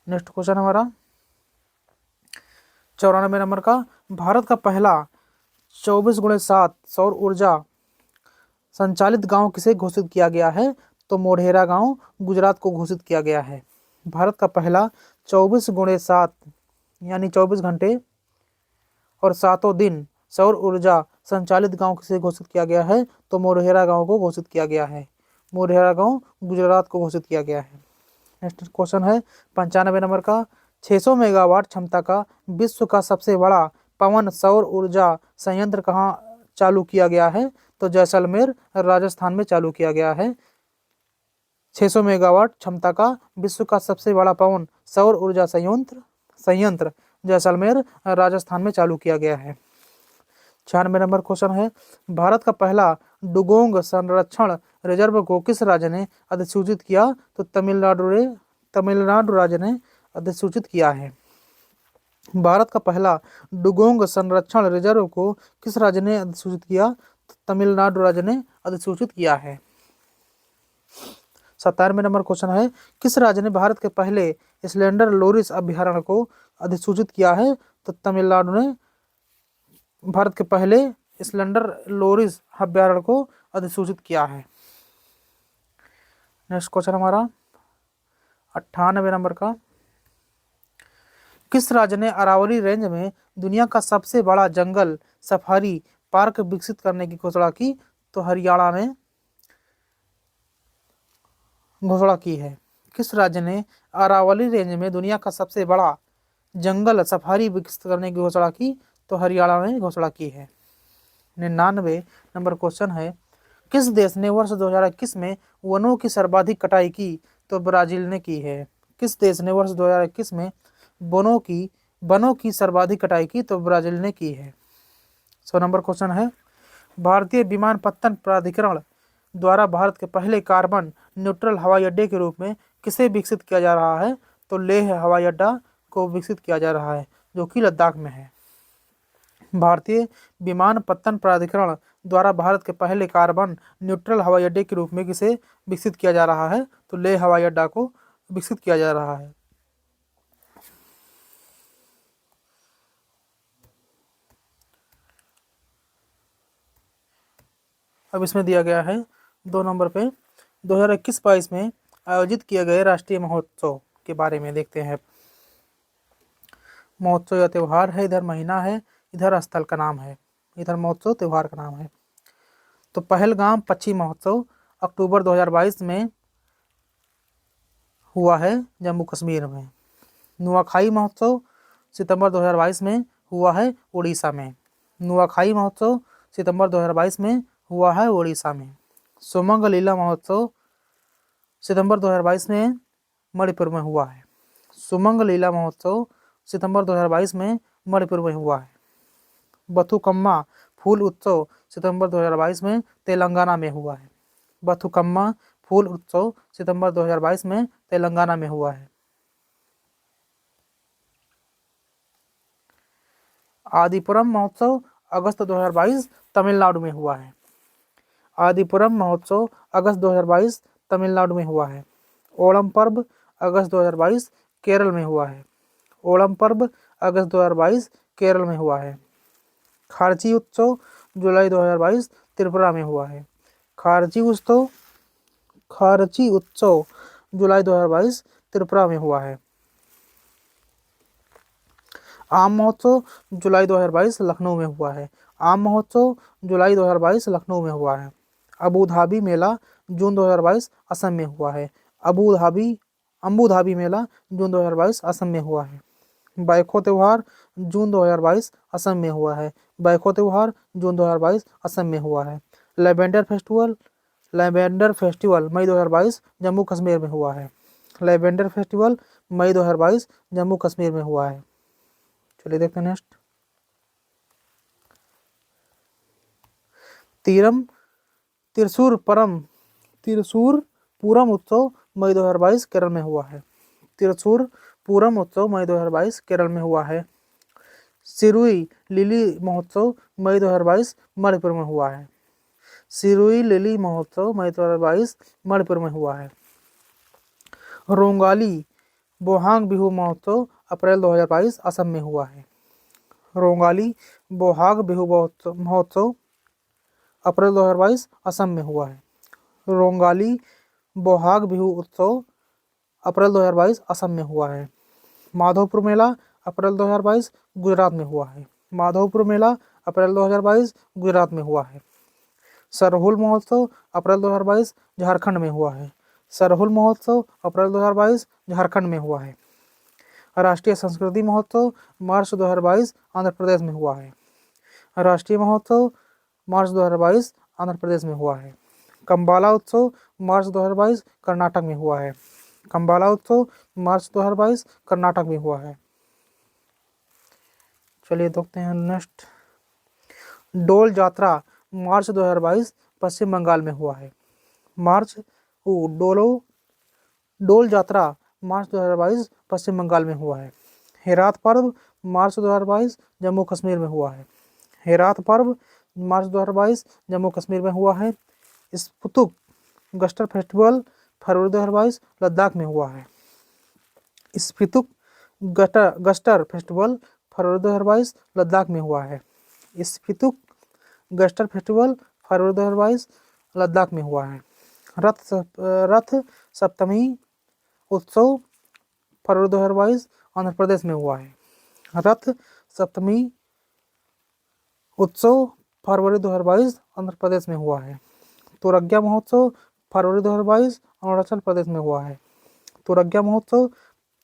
नेक्स्ट क्वेश्चन हमारा 94 नंबर का, भारत का पहला 24x7 सौर ऊर्जा संचालित गांव किसे घोषित किया गया है? तो मोढेरा गांव गुजरात को घोषित किया गया है। भारत का पहला 24x7 यानी 24 घंटे और 7 दिन सौर ऊर्जा संचालित गांव किसे घोषित किया गया है? तो मोढेरा गांव को घोषित किया गया है। मोढेरा गांव गुजरात को घोषित किया गया है। नेक्स्ट क्वेश्चन है 95 नंबर का, 600 मेगावाट क्षमता का विश्व का सबसे बड़ा पवन सौर ऊर्जा संयंत्र कहाँ चालू किया गया है? तो जैसलमेर राजस्थान में चालू किया गया है। 600 मेगावाट क्षमता का विश्व का सबसे बड़ा पवन सौर ऊर्जा संयंत्र जैसलमेर राजस्थान में चालू किया गया है। 96 नंबर क्वेश्चन है, भारत का पहला डुगोंग संरक्षण रिजर्व को किस राज्य ने अधिसूचित किया? तो तमिलनाडु राज्य ने अधिसूचित किया है। भारत का पहला डुगोंग संरक्षण रिजर्व को किस राज्य ने अधिसूचित किया? तो तमिलनाडु राज्य ने अधिसूचित किया है। 97 नंबर क्वेश्चन है, किस राज्य ने भारत के पहले स्लेंडर लोरिस अभयारण्य को अधिसूचित किया है? तो तमिलनाडु ने भारत के पहले स्लेंडर लोरिस अभयारण्य को अधिसूचित किया है। नेक्स्ट क्वेश्चन हमारा 98 नंबर का, किस राज्य ने अरावली रेंज में दुनिया का सबसे बड़ा जंगल सफारी पार्क विकसित करने की घोषणा की? तो हरियाणा ने घोषणा की है। किस राज्य ने अरावली रेंज में दुनिया का सबसे बड़ा जंगल सफारी विकसित करने की घोषणा की? तो हरियाणा ने घोषणा की है। 99 नंबर क्वेश्चन है, किस देश ने वर्ष 2021 में वनों की सर्वाधिक कटाई की? तो ब्राजील ने की है। किस देश ने वर्ष 2021 में वनों की सर्वाधिक कटाई की? तो ब्राजील ने की है। 100 नंबर क्वेश्चन है, भारतीय विमानपत्तन प्राधिकरण द्वारा भारत के पहले कार्बन न्यूट्रल हवाई अड्डे के रूप में किसे विकसित किया जा रहा है? तो लेह हवाई अड्डा को विकसित किया जा रहा है, जो कि लद्दाख में है। भारतीय विमानपत्तन प्राधिकरण द्वारा भारत के पहले कार्बन न्यूट्रल हवाई अड्डे के रूप में किसे विकसित किया जा रहा है? तो लेह हवाई अड्डा को विकसित किया जा रहा है। अब इसमें दिया गया है 2 नंबर पे 2021-22 में आयोजित किए गए राष्ट्रीय महोत्सव के बारे में देखते हैं। महोत्सव या त्यौहार है, इधर महीना है, इधर स्थल का नाम है, इधर महोत्सव त्यौहार का नाम है। तो पहलगाम पक्षी महोत्सव अक्टूबर 2022 में हुआ है जम्मू कश्मीर में। नुआखाई महोत्सव सितंबर 2022 में हुआ है उड़ीसा में। नुआखाई महोत्सव सितंबर 2022 में हुआ है उड़ीसा में। सुमंग लीला महोत्सव सितंबर 2022 में मणिपुर में हुआ है। सुमंग लीला महोत्सव सितंबर 2022 में मणिपुर में हुआ है। बथुकम्मा फूल उत्सव सितंबर 2022 में तेलंगाना में हुआ है। बथुकम्मा फूल उत्सव सितंबर 2022 में तेलंगाना में हुआ है। आदिपुरम महोत्सव अगस्त 2022 तमिलनाडु में हुआ है। आदिपुरम महोत्सव अगस्त 2022 तमिलनाडु में हुआ है। ओणम पर्व अगस्त 2022 केरल में हुआ है। ओणम पर्व अगस्त 2022 केरल में हुआ है। खारची उत्सव जुलाई 2022 त्रिपुरा में हुआ है। खारची उत्सव जुलाई 2022 त्रिपुरा में हुआ है। आम महोत्सव जुलाई 2022 लखनऊ में हुआ है। आम महोत्सव जुलाई 2022 लखनऊ में हुआ है। अबू धाबी मेला जून 2022 असम में हुआ है। अबू धाबी मेला जून 2022 असम में हुआ है। बैखो त्यौहार जून 2022 असम में हुआ है। बैखो त्यौहार जून 2022 असम में हुआ है। लैवेंडर फेस्टिवल मई 2022 जम्मू कश्मीर में हुआ है। लैवेंडर फेस्टिवल मई 2022 जम्मू कश्मीर में हुआ है। चलिए देखते हैं नेक्स्ट। त्रिशूर पूरम उत्सव मई 2022 केरल में हुआ है। त्रिशूर पूरम उत्सव मई 2022 केरल में हुआ है। सिरुई लिली महोत्सव मई 2022 मणिपुर में हुआ है। सिरुई लिली महोत्सव मई 2022 मणिपुर में हुआ है। रोंगाली बोहांग बिहू महोत्सव अप्रैल 2022 असम में हुआ है। रोंगाली बोहाग बिहू महोत्सव अप्रैल 2022 असम में हुआ है। रोंगाली बोहाग बिहू उत्सव अप्रैल 2022 असम में हुआ है। माधोपुर मेला अप्रैल 2022 गुजरात में हुआ है। माधोपुर मेला अप्रैल 2022 गुजरात में हुआ है। सरहुल महोत्सव अप्रैल 2022 झारखंड में हुआ है। सरहुल महोत्सव अप्रैल 2022 झारखंड में हुआ है। राष्ट्रीय संस्कृति महोत्सव मार्च 2022 आंध्र प्रदेश में हुआ है। राष्ट्रीय महोत्सव मार्च 2022 आंध्र प्रदेश में हुआ है। कंबाला उत्सव मार्च 2022 कर्नाटक में हुआ है। कंबाला उत्सव मार्च 2022 कर्नाटक में हुआ है। चलिए देखते हैं नेक्स्ट। डोल यात्रा मार्च 2022 पश्चिम बंगाल में हुआ है। डोल यात्रा मार्च 2022 पश्चिम बंगाल में हुआ है। हेरात पर्व मार्च 2022 जम्मू कश्मीर में हुआ है। हेरात पर्व मार्च 2022 जम्मू कश्मीर में हुआ है। स्पुतुक गस्टर फेस्टिवल फरवरी 2022 लद्दाख में हुआ है। स्पुतुक गस्टर फेस्टिवल फरवरी 2022 लद्दाख में हुआ है। स्पुतुक गस्टर फेस्टिवल फरवरी 2022 लद्दाख में हुआ है। रथ सप्तमी उत्सव फरवरी 2022 आंध्र प्रदेश में हुआ है। रथ सप्तमी उत्सव फरवरी 2022 आंध्र प्रदेश में हुआ है। तुरग्या महोत्सव फरवरी 2022 अरुणाचल प्रदेश में हुआ है। तुरग्या महोत्सव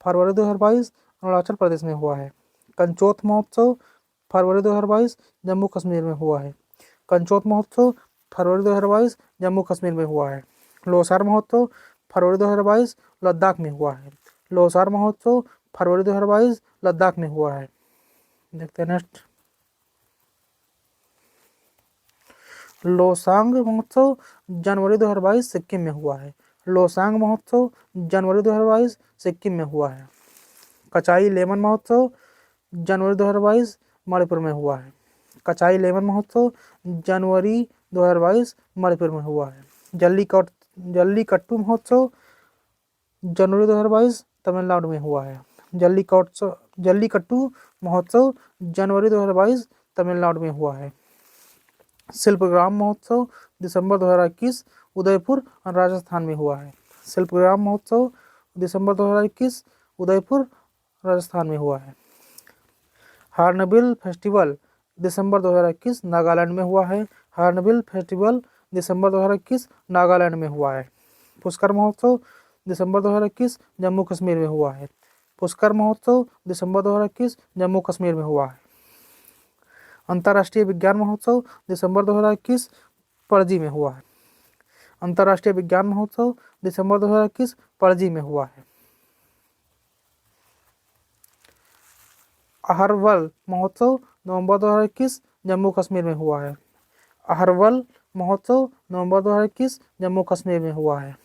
फरवरी 2022 अरुणाचल प्रदेश में हुआ है। कंचोत महोत्सव फरवरी 2022 जम्मू कश्मीर में हुआ है। कंचोत महोत्सव फरवरी 2022 जम्मू कश्मीर में हुआ है। लोसार महोत्सव फरवरी 2022 लद्दाख में हुआ है। लोसार महोत्सव फरवरी 2022 लद्दाख में हुआ है। देखते हैं नेक्स्ट। लोसांग महोत्सव जनवरी 2022 सिक्किम में हुआ है। लोसांग महोत्सव जनवरी 2022 सिक्किम में हुआ है। कचाई लेमन महोत्सव जनवरी 2022 मणिपुर में हुआ है। कचाई लेमन महोत्सव जनवरी 2022 मणिपुर में हुआ है। जल्लीकट्टू महोत्सव जनवरी 2022 तमिलनाडु में हुआ है। जल्लीकट्टू महोत्सव जनवरी 2022 तमिलनाडु में हुआ है। शिल्पग्राम महोत्सव दिसंबर 2021 उदयपुर राजस्थान में हुआ है। शिल्पग्राम महोत्सव दिसंबर 2021 उदयपुर राजस्थान में हुआ है। हॉर्नबिल फेस्टिवल दिसंबर 2021 नागालैंड में हुआ है। हॉर्नबिल फेस्टिवल दिसंबर 2021 नागालैंड में हुआ है। पुष्कर महोत्सव दिसंबर 2021 जम्मू कश्मीर में हुआ है। पुष्कर महोत्सव दिसंबर 2021 जम्मू कश्मीर में हुआ है। अंतर्राष्ट्रीय विज्ञान महोत्सव दिसंबर 2021 पणजी में हुआ है। अंतर्राष्ट्रीय विज्ञान महोत्सव दिसंबर 2021 पणजी में हुआ है। अहरवल महोत्सव नवंबर 2021 जम्मू कश्मीर में हुआ है। अहरवल महोत्सव नवंबर 2021 जम्मू कश्मीर में हुआ है।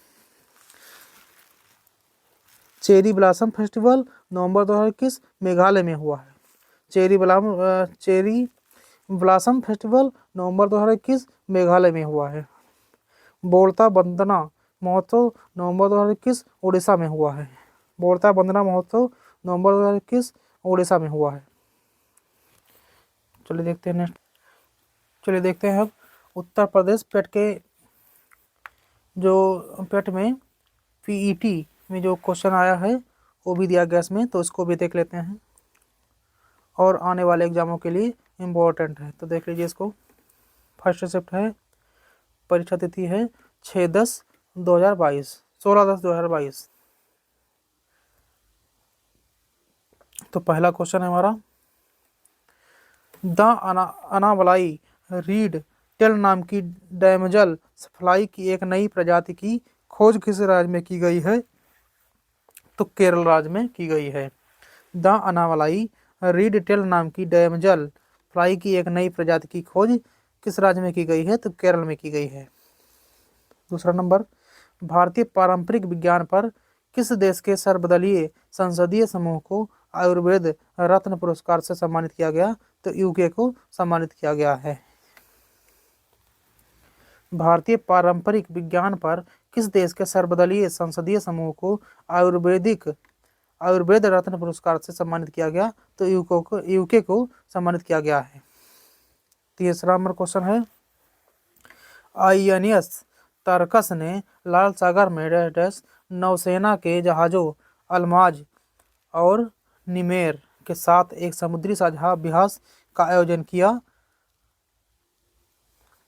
चेरी ब्लॉसम फेस्टिवल नवंबर 2021 मेघालय में हुआ है। चेरी ब्लॉसम फेस्टिवल नवंबर 2021 मेघालय में हुआ है। बोरता बंदना महोत्सव नवंबर 2021 उड़ीसा में हुआ है। बोरता बंदना महोत्सव नवंबर 2021 उड़ीसा में हुआ है। चलिए देखते हैं नेक्स्ट। चलिए देखते हैं अब उत्तर प्रदेश पेट में पीईटी में जो क्वेश्चन आया है वो भी दिया गया इसमें, तो इसको भी देख लेते हैं और आने वाले एग्जामों के लिए इम्पोर्टेंट है। तो देख लीजिए इसको। फर्स्ट शिफ्ट है, परीक्षा तिथि है 6/10/2022, 16/10/2022। तो पहला क्वेश्चन है हमारा, द अनावलाई रीड टेल नाम की डैमजल फ्लाई की एक नई प्रजाति की खोज किस राज्य में की गई है? तो केरल राज्य में की गई है। द अनावलाई रीड टेल नाम की डैमजल फ्लाई की एक नई प्रजाति की खोज किस राज्य में की गई है? तो केरल में की गई है। दूसरा नंबर, भारतीय पारंपरिक विज्ञान पर किस देश के सर्वदलीय संसदीय समूह को आयुर्वेद रत्न पुरस्कार से सम्मानित किया गया? तो यूके को सम्मानित किया गया है। भारतीय पारंपरिक विज्ञान पर किस देश के सर्वदलीय संसदीय समूह को आयुर्वेद रत्न पुरस्कार से सम्मानित किया गया? तो यूके को सम्मानित किया गया है। तीसरा नंबर क्वेश्चन है, INS तरकस ने लाल सागर में नौसेना के जहाजों अल्माज और निमेर के साथ एक समुद्री साझा अभ्यास का आयोजन किया?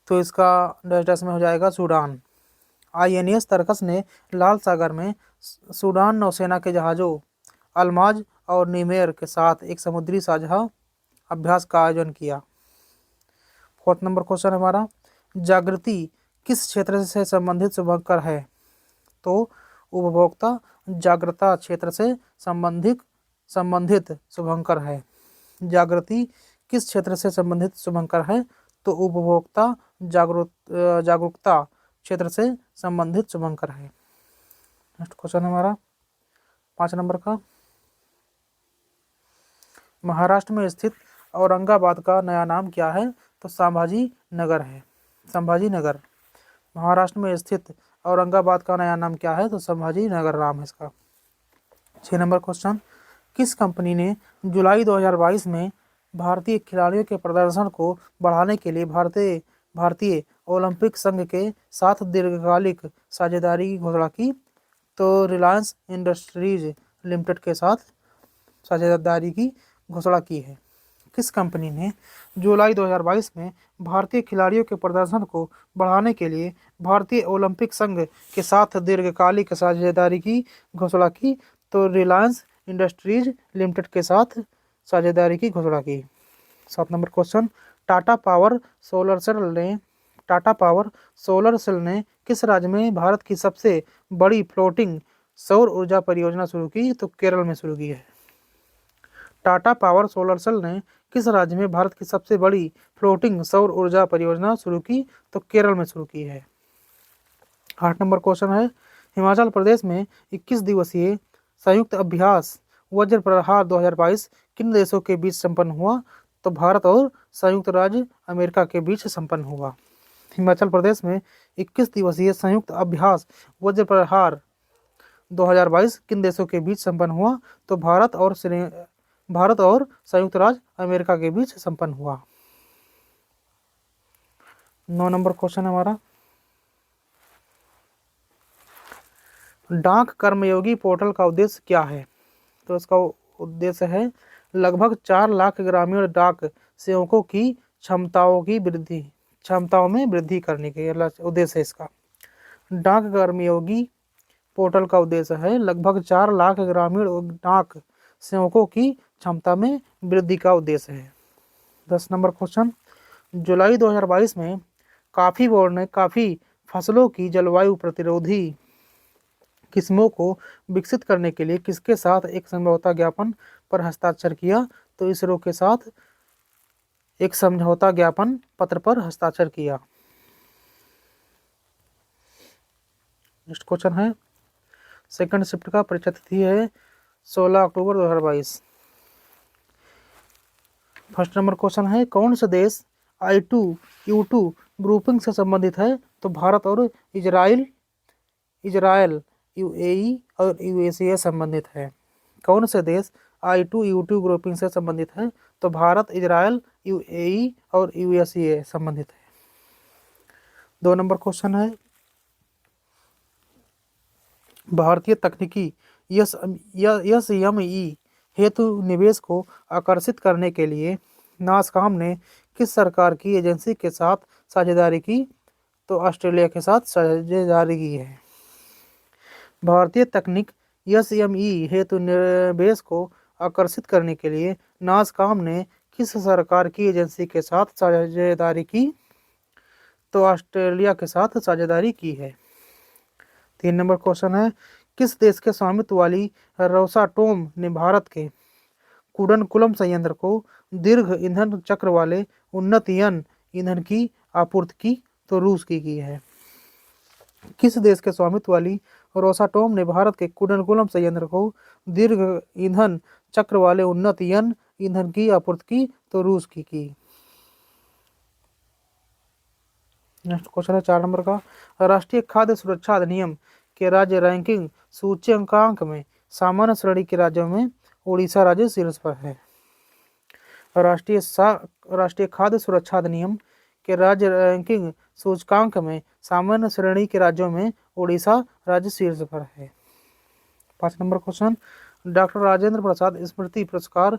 तो इसका डैश में हो जाएगा सूडान। INS तरकस ने लाल सागर में सूडान नौसेना के जहाजों अल्माज और निमेर के साथ एक समुद्री साझा अभ्यास का आयोजन किया। फोर्थ नंबर क्वेश्चन हमारा, जागृति किस क्षेत्र से संबंधित शुभंकर है? तो उपभोक्ता जागरूकता क्षेत्र से संबंधित शुभंकर है। जागृति किस क्षेत्र से संबंधित शुभंकर है? तो उपभोक्ता जागरूकता क्षेत्र से संबंधित शुभंकर है। नेक्स्ट क्वेश्चन हमारा 5 नंबर का, महाराष्ट्र में स्थित औरंगाबाद का नया नाम क्या है? तो संभाजी नगर है। संभाजी नगर। महाराष्ट्र में स्थित औरंगाबाद का नया नाम क्या है? तो संभाजी नगर नाम है इसका। 6 नंबर क्वेश्चन, किस कंपनी ने जुलाई 2022 में भारतीय खिलाड़ियों के प्रदर्शन को बढ़ाने के लिए भारतीय ओलंपिक संघ के साथ दीर्घकालिक साझेदारी की घोषणा की? तो रिलायंस इंडस्ट्रीज लिमिटेड के साथ साझेदारी की घोषणा की है। किस कंपनी ने जुलाई 2022 में भारतीय खिलाड़ियों के प्रदर्शन को बढ़ाने के लिए भारतीय ओलंपिक संघ के साथ दीर्घकालिक साझेदारी की घोषणा की? तो रिलायंस इंडस्ट्रीज लिमिटेड के साथ साझेदारी की घोषणा की। 7 number question, Tata power solar cell ने किस राज्य में भारत की सबसे बड़ी फ्लोटिंग सौर ऊर्जा परियोजना शुरू की? तो केरल में शुरू की है। टाटा पावर सोलर सेल ने किस राज्य में भारत की सबसे बड़ी फ्लोटिंग सौर ऊर्जा परियोजना शुरू की? तो केरल में शुरू की है। 8 नंबर क्वेश्चन है, हिमाचल प्रदेश में 21 दिवसीय संयुक्त अभ्यास वज्र प्रहार 2022 किन देशों के बीच संपन्न हुआ? तो भारत और संयुक्त राज्य अमेरिका के बीच संपन्न हुआ। हिमाचल प्रदेश में 21 दिवसीय संयुक्त अभ्यास वज्र प्रहार 2022 किन देशों के बीच संपन्न हुआ? तो भारत और संयुक्त राज्य अमेरिका के बीच संपन्न हुआ। 9 नंबर क्वेश्चन हमारा, डाक कर्मयोगी पोर्टल का उद्देश्य क्या है? तो इसका उद्देश्य है लगभग 4 लाख ग्रामीण डाक सेवकों की क्षमताओं में वृद्धि करने के उद्देश्य है इसका। डाक कर्मयोगी पोर्टल का उद्देश्य है लगभग 4 लाख ग्रामीण डाक सेवकों की क्षमता में वृद्धि का उद्देश्य है। 10 नंबर क्वेश्चन, जुलाई 2022 में कॉफी बोर्ड ने कॉफी फसलों की जलवायु प्रतिरोधी किस्मों को विकसित करने के लिए किसके साथ एक समझौता ज्ञापन पर हस्ताक्षर किया? तो इसरो के साथ एक समझौता ज्ञापन पत्र पर हस्ताक्षर किया। नेक्स्ट क्वेश्चन है, सेकंड शिफ्ट का परीक्षा तिथि है 16 अक्टूबर 2022। फर्स्ट नंबर क्वेश्चन है, कौन सा देश I2U2 ग्रुपिंग से संबंधित है? तो भारत और इजराइल UAE और USA संबंधित है। कौन से देश I2U2 ग्रुपिंग से संबंधित है? तो भारत, इजराइल, UAE और USA संबंधित है। 2 नंबर क्वेश्चन है, भारतीय तकनीकी SME हेतु निवेश को आकर्षित करने के लिए नासकॉम ने किस सरकार की एजेंसी के साथ साझेदारी की? तो ऑस्ट्रेलिया के साथ साझेदारी की है। भारतीय तकनीक SME हेतु निवेश को आकर्षित करने के लिए नासकॉम ने किस सरकार की एजेंसी के साथ साझेदारी की? तो ऑस्ट्रेलिया के साथ साझेदारी की है। 3 नंबर क्वेश्चन है, किस देश के स्वामित्व वाली रोसाटोम ने भारत के कुडनकुलम संयंत्र को दीर्घ ईंधन चक्र वाले उन्नत ईंधन की आपूर्ति की? तो रूस की है। किस देश के स्वामित्व वाली रोसाटोम ने भारत के कुडनकुलम संयंत्र को दीर्घ ईंधन चक्र वाले उन्नत ईंधन की आपूर्ति की? तो रूस की। नेक्स्ट क्वेश्चन है 4 नंबर का, राष्ट्रीय खाद्य सुरक्षा अधिनियम के राज्य रैंकिंग सूचकांक में सामान्य श्रेणी के राज्यों में उड़ीसा राज्य शीर्ष पर है। राष्ट्रीय खाद्य सुरक्षा अधिनियम के राज्य रैंकिंग सूचकांक में सामान्य श्रेणी के राज्यों में उड़ीसा राज्य शीर्ष पर है। 5 number question, doctor Rajendra Prasad स्मृति पुरस्कार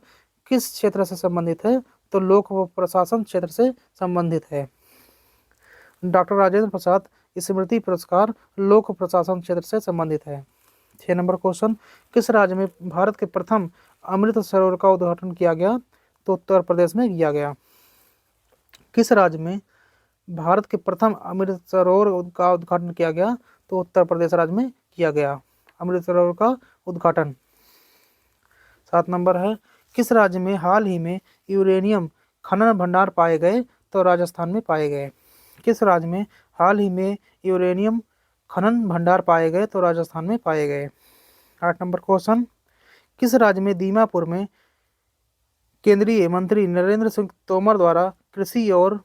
किस क्षेत्र से संबंधित है? तो लोक प्रशासन क्षेत्र से संबंधित है। डॉक्टर राजेंद्र प्रसाद स्मृति पुरस्कार लोक प्रशासन क्षेत्र से संबंधित है। 6 नंबर क्वेश्चन, किस राज्य में भारत के प्रथम अमृत सरोवर का उद्घाटन किया गया? तो उत्तर प्रदेश में किया गया। किस राज्य में भारत के प्रथम अमृत सरोवर का उद्घाटन किया गया? तो उत्तर प्रदेश राज्य में किया गया अमृत सरोवर का उद्घाटन। 7 नंबर है, किस राज्य में हाल ही में यूरेनियम खनन भंडार पाए गए? तो राजस्थान में पाए गए। किस राज्य में हाल ही में यूरेनियम खनन भंडार पाए गए? तो राजस्थान में पाए गए। 8 नंबर क्वेश्चन, किस राज्य में दीमापुर में केंद्रीय मंत्री नरेंद्र सिंह तोमर द्वारा कृषि और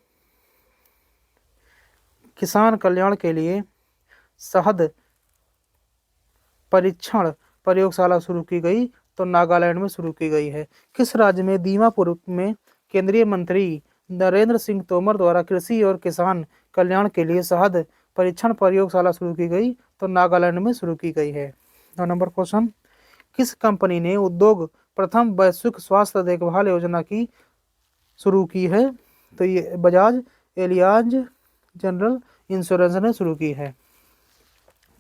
किसान कल्याण के लिए शहद परीक्षण प्रयोगशाला शुरू की गई? तो नागालैंड में शुरू की गई है। किस राज्य में दीमापुर में केंद्रीय मंत्री नरेंद्र सिंह तोमर द्वारा कृषि और किसान कल्याण के लिए शहद परीक्षण प्रयोगशाला शुरू की गई? तो नागालैंड में शुरू की गई है। 9 नंबर क्वेश्चन, किस कंपनी ने उद्योग प्रथम वैश्विक स्वास्थ्य देखभाल योजना की शुरू की है? तो ये बजाज एलियाज जनरल इंश्योरेंस ने शुरू की है।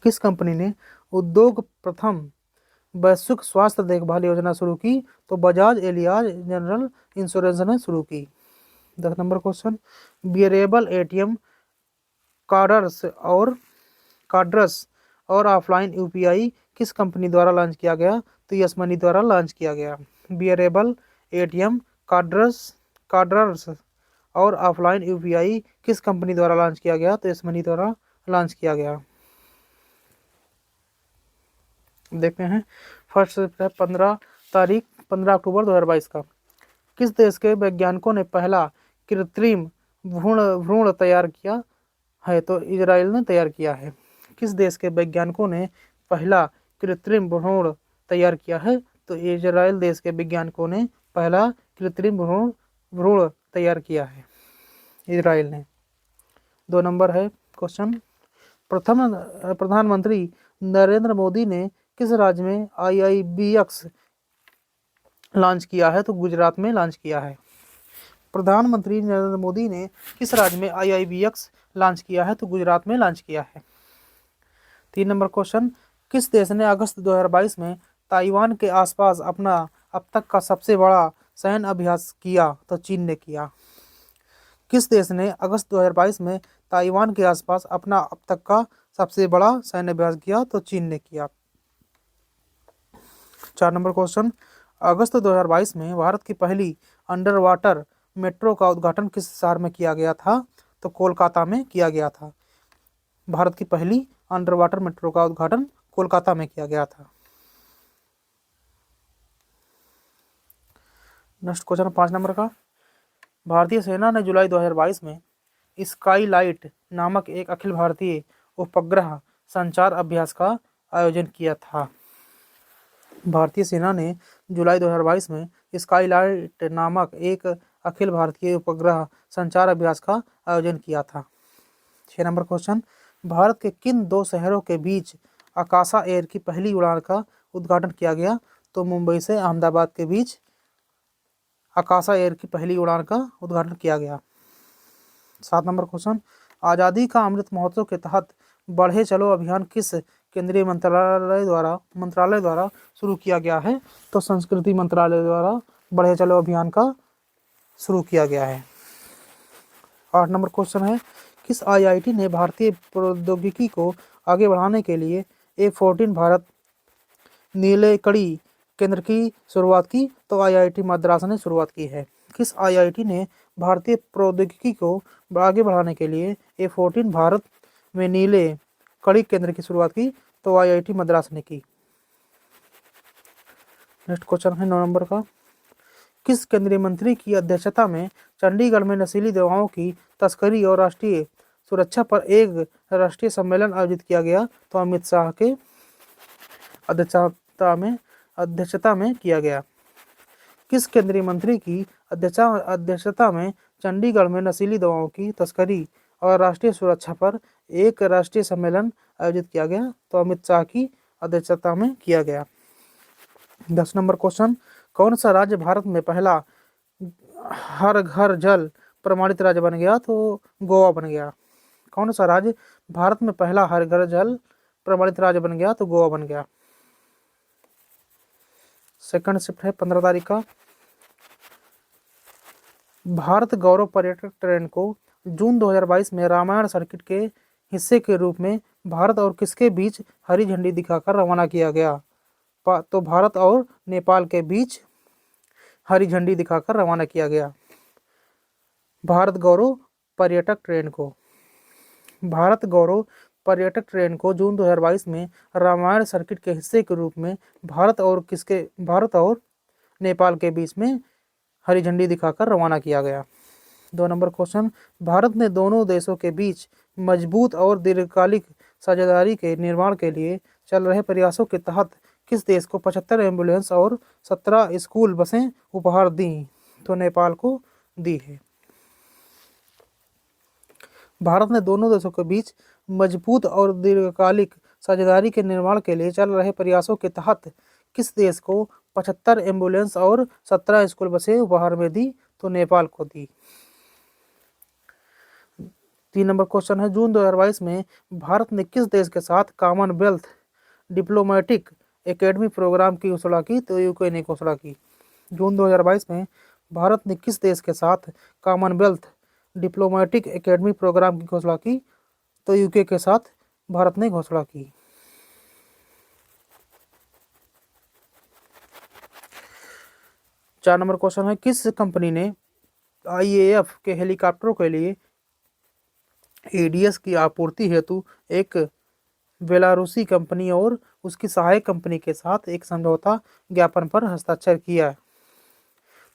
किस कंपनी ने उद्योग प्रथम वैश्विक स्वास्थ्य देखभाल योजना शुरू की? तो बजाज एलियाज जनरल इंश्योरेंस ने शुरू की। 10 number question, wearable ATM cards और ऑफलाइन UPI किस कंपनी द्वारा लॉन्च किया गया? तो यस मनी द्वारा लॉन्च किया गया। वियरेबल ATM कार्ड्स और ऑफलाइन UPI किस कंपनी द्वारा लॉन्च किया गया? तो यस मनी द्वारा लॉन्च किया गया। देखते हैं फर्स्ट 15 अक्टूबर 2022 का, किस देश के वैज्ञानिकों ने पहला कृत्रिम भ्रूण तैयार किया है? तो इजराइल ने तैयार किया है। किस देश के वैज्ञानिकों ने पहला कृत्रिम भ्रूण तैयार किया है? तो इजराइल देश के वैज्ञानिकों ने पहला कृत्रिम भ्रूण तैयार किया है, इजराइल ने। 2 नंबर है क्वेश्चन, प्रथम प्रधानमंत्री नरेंद्र मोदी ने किस राज्य में IIBX लॉन्च किया है? तो गुजरात में लॉन्च किया है। प्रधानमंत्री नरेंद्र मोदी ने किस राज्य में IIBX लॉन्च किया है? तो गुजरात में लॉन्च किया है। 3 नंबर क्वेश्चन, किस देश ने अगस्त 2022 में ताइवान के आसपास अपना अब तक का सबसे बड़ा सैन्य अभ्यास किया? तो चीन ने किया। किस देश ने अगस्त 2022 में ताइवान के आसपास अपना अब तक का सबसे बड़ा सैन्य अभ्यास किया? तो चीन ने किया। 4 नंबर क्वेश्चन, अगस्त 2022 में भारत की पहली अंडर वाटर मेट्रो का उद्घाटन किस शहर में किया गया था? तो कोलकाता में किया गया था। भारत की पहली अंडर वाटर मेट्रो का उद्घाटन कोलकाता में किया गया था। नेक्स्ट क्वेश्चन 5 नंबर का, भारतीय सेना ने जुलाई 2022 में स्काईलाइट नामक एक अखिल भारतीय उपग्रह संचार अभ्यास का आयोजन किया था। भारतीय सेना ने जुलाई 2022 में स्काईलाइट नामक एक अखिल भारतीय उपग्रह संचार अभ्यास का आयोजन किया था। 6 नंबर क्वेश्चन, भारत के किन 2 शहरों के बीच आकाशा एयर की पहली उड़ान का उद्घाटन किया गया? तो मुंबई से अहमदाबाद के बीच आकाशा एयर की पहली उड़ान का उद्घाटन किया गया। 7 नंबर क्वेश्चन, आज़ादी का अमृत महोत्सव के तहत बढ़े चलो अभियान किस केंद्रीय मंत्रालय द्वारा शुरू किया गया है? तो संस्कृति मंत्रालय द्वारा बढ़े चलो अभियान का शुरू किया गया है। 8 नंबर क्वेश्चन है, किस IIT ने भारतीय प्रौद्योगिकी को आगे बढ़ाने के लिए A14 भारत नीले कड़ी केंद्र की शुरुआत की? तो IIT मद्रास ने शुरुआत की है। किस IIT ने भारतीय प्रौद्योगिकी को आगे बढ़ाने के लिए A14 भारत में नीले कड़ी केंद्र की शुरुआत की? तो IIT मद्रास ने की। नेक्स्ट क्वेश्चन है 9 नंबर का, किस केंद्रीय मंत्री की अध्यक्षता में चंडीगढ़ में नशीली दवाओं की तस्करी और राष्ट्रीय सुरक्षा पर एक राष्ट्रीय सम्मेलन आयोजित किया गया? तो अमित शाह के अध्यक्षता में किया गया। किस केंद्रीय मंत्री की अध्यक्षता में चंडीगढ़ में नशीली दवाओं की तस्करी और राष्ट्रीय सुरक्षा पर एक राष्ट्रीय सम्मेलन आयोजित किया गया? तो अमित शाह की अध्यक्षता में किया गया। 10 नंबर क्वेश्चन, कौन सा राज्य भारत में पहला हर घर जल प्रमाणित राज्य बन गया? तो गोवा बन गया। कौन सा राज्य भारत में पहला हर घर जल प्रमाणित राज्य बन गया? तो गोवा बन गया। सेकंड शिफ्ट है 15 तारीख का, भारत गौरव पर्यटक ट्रेन को जून 2022 में रामायण सर्किट के हिस्से के रूप में भारत और किसके बीच हरी झंडी दिखाकर रवाना किया गया? तो भारत और नेपाल के बीच हरी झंडी दिखाकर रवाना किया गया भारत गौरव पर्यटक ट्रेन को जून 2022 में रामायण सर्किट के हिस्से के रूप में भारत और नेपाल के बीच में हरी झंडी दिखाकर रवाना किया गया। 2 नंबर क्वेश्चन, भारत ने दोनों देशों के बीच मजबूत और दीर्घकालिक साझेदारी के निर्माण के लिए चल रहे प्रयासों के तहत किस देश को 75 एम्बुलेंस और 17 स्कूल बसें उपहार दी? तो नेपाल को दी है। भारत ने दोनों देशों के बीच मजबूत और दीर्घकालिक साझेदारी के निर्माण के लिए चल रहे प्रयासों के तहत किस देश को 75 एम्बुलेंस और 17 स्कूल बसें उपहार में दी? तो नेपाल को दी। 3 नंबर क्वेश्चन है, जून 2022 में भारत ने किस देश के साथ कॉमनवेल्थ डिप्लोमेटिक एकेडमी प्रोग्राम की घोषणा की? तो यूके ने घोषणा की। जून 2022 में भारत ने किस देश के साथ कॉमनवेल्थ डिप्लोमेटिक एकेडमी प्रोग्राम की घोषणा की? तो यूके के साथ भारत ने घोषणा की। 4 नंबर क्वेश्चन है, किस कंपनी ने IAF के हेलीकॉप्टरों के लिए ADS की आपूर्ति हेतु एक बेलारूसी कंपनी और उसकी सहायक कंपनी के साथ एक समझौता ज्ञापन पर हस्ताक्षर किया?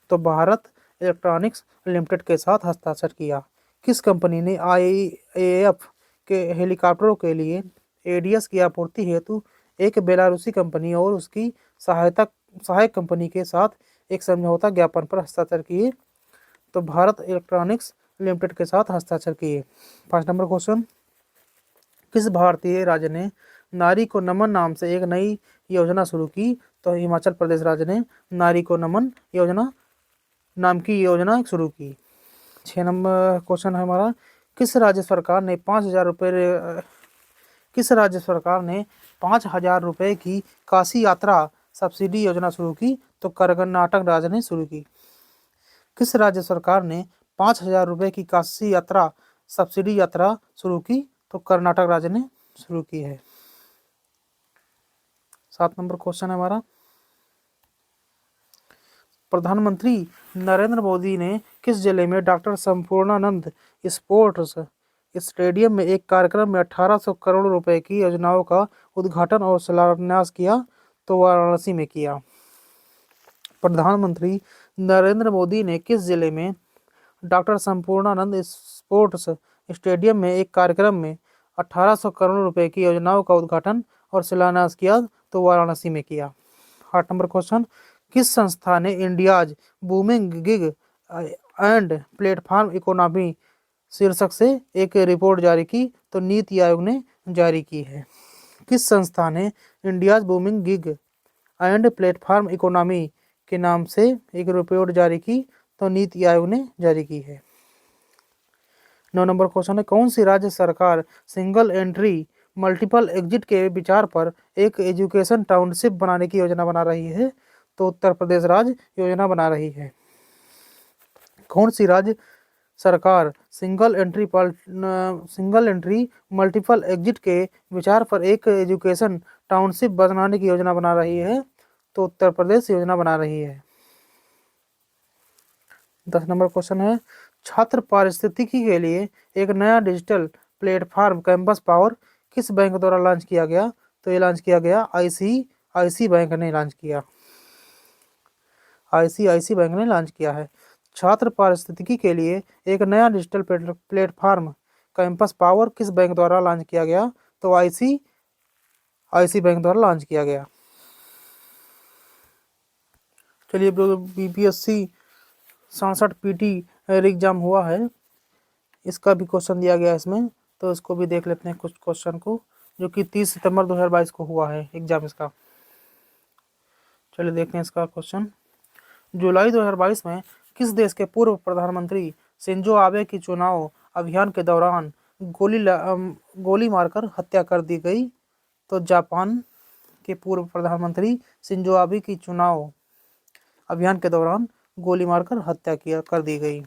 तो भारत इलेक्ट्रॉनिक्स लिमिटेड के साथ हस्ताक्षर किया। किस कंपनी ने IAF के हेलीकॉप्टरों के लिए ADS की आपूर्ति हेतु एक बेलारूसी कंपनी और उसकी सहायक कंपनी के साथ एक समझौता ज्ञापन पर हस्ताक्षर किए? तो भारत इलेक्ट्रॉनिक्स लिमिटेड के साथ हस्ताक्षर किए। 5 नंबर क्वेश्चन, किस भारतीय राज्य ने नारी को नमन नाम से एक नई योजना शुरू की? तो हिमाचल प्रदेश राज्य ने नारी को नमन योजना नाम की योजना शुरू की। 6 नंबर क्वेश्चन है हमारा, किस राज्य सरकार ने 5,000 रुपये की काशी यात्रा सब्सिडी योजना शुरू की? तो कर्नाटक राज्य ने शुरू की। किस राज्य सरकार ने 5,000 रुपये की काशी यात्रा सब्सिडी यात्रा शुरू की? तो कर्नाटक राज्य ने शुरू की है। 7 नंबर क्वेश्चन है हमारा, प्रधानमंत्री नरेंद्र मोदी ने किस जिले में डॉक्टर संपूर्णानंद स्पोर्ट्स स्टेडियम में एक कार्यक्रम में 1800 करोड़ रुपए की योजनाओं का उद्घाटन और शिलान्यास किया? तो वाराणसी में किया। प्रधानमंत्री नरेंद्र मोदी ने किस जिले में डॉक्टर संपूर्णानंद स्पोर्ट्स स्टेडियम में एक कार्यक्रम में 1800 करोड़ रुपए की योजनाओं का उद्घाटन और शिलान्यास किया? तो वाराणसी में किया। 8 नंबर क्वेश्चन, किस संस्था ने India's booming gig and platform economy शीर्षक से एक रिपोर्ट जारी की? तो नीति आयोग ने जारी की है। किस संस्था ने India's booming gig and platform economy के नाम से एक रिपोर्ट जारी की? तो नीति आयोग ने जारी की है। 9 नंबर क्वेश्चन है, कौन सी राज्य सरकार सिंगल एंट्री मल्टीपल एग्जिट के विचार पर एक एजुकेशन टाउनशिप बनाने की योजना बना रही है? तो उत्तर प्रदेश राज्य योजना बना रही है। कौन सी राज्य सरकार सिंगल एंट्री मल्टीपल एग्जिट के विचार पर एक एजुकेशन टाउनशिप बनाने की योजना बना रही है? तो उत्तर प्रदेश योजना बना रही है। 10 नंबर क्वेश्चन है, छात्र पारिस्थितिकी के लिए एक नया डिजिटल प्लेटफॉर्म कैंपस पावर किस बैंक द्वारा लॉन्च किया गया? तो ये लॉन्च किया गया आईसीआईसी बैंक ने लॉन्च किया। आईसीआईसी बैंक ने लॉन्च किया है। छात्र पारिस्थितिकी के लिए एक नया डिजिटल प्लेटफॉर्म कैंपस पावर किस बैंक द्वारा लॉन्च किया गया? तो आईसीआईसी बैंक द्वारा लॉन्च किया गया। चलिए, बीपीएससी 67 पीटी एग्जाम हुआ है, इसका भी क्वेश्चन दिया गया इसमें, तो इसको भी देख लेते हैं कुछ क्वेश्चन को, जो कि 30 सितंबर 2022 को हुआ है एग्जाम इसका। चलिए देखते हैं इसका क्वेश्चन। जुलाई 2022 में किस देश के पूर्व प्रधानमंत्री शिंजो आबे की चुनाव अभियान के दौरान गोली मारकर हत्या कर दी गई? तो जापान के पूर्व प्रधानमंत्री शिंजो आबे की चुनाव अभियान के दौरान गोली मारकर हत्या कर दी गई।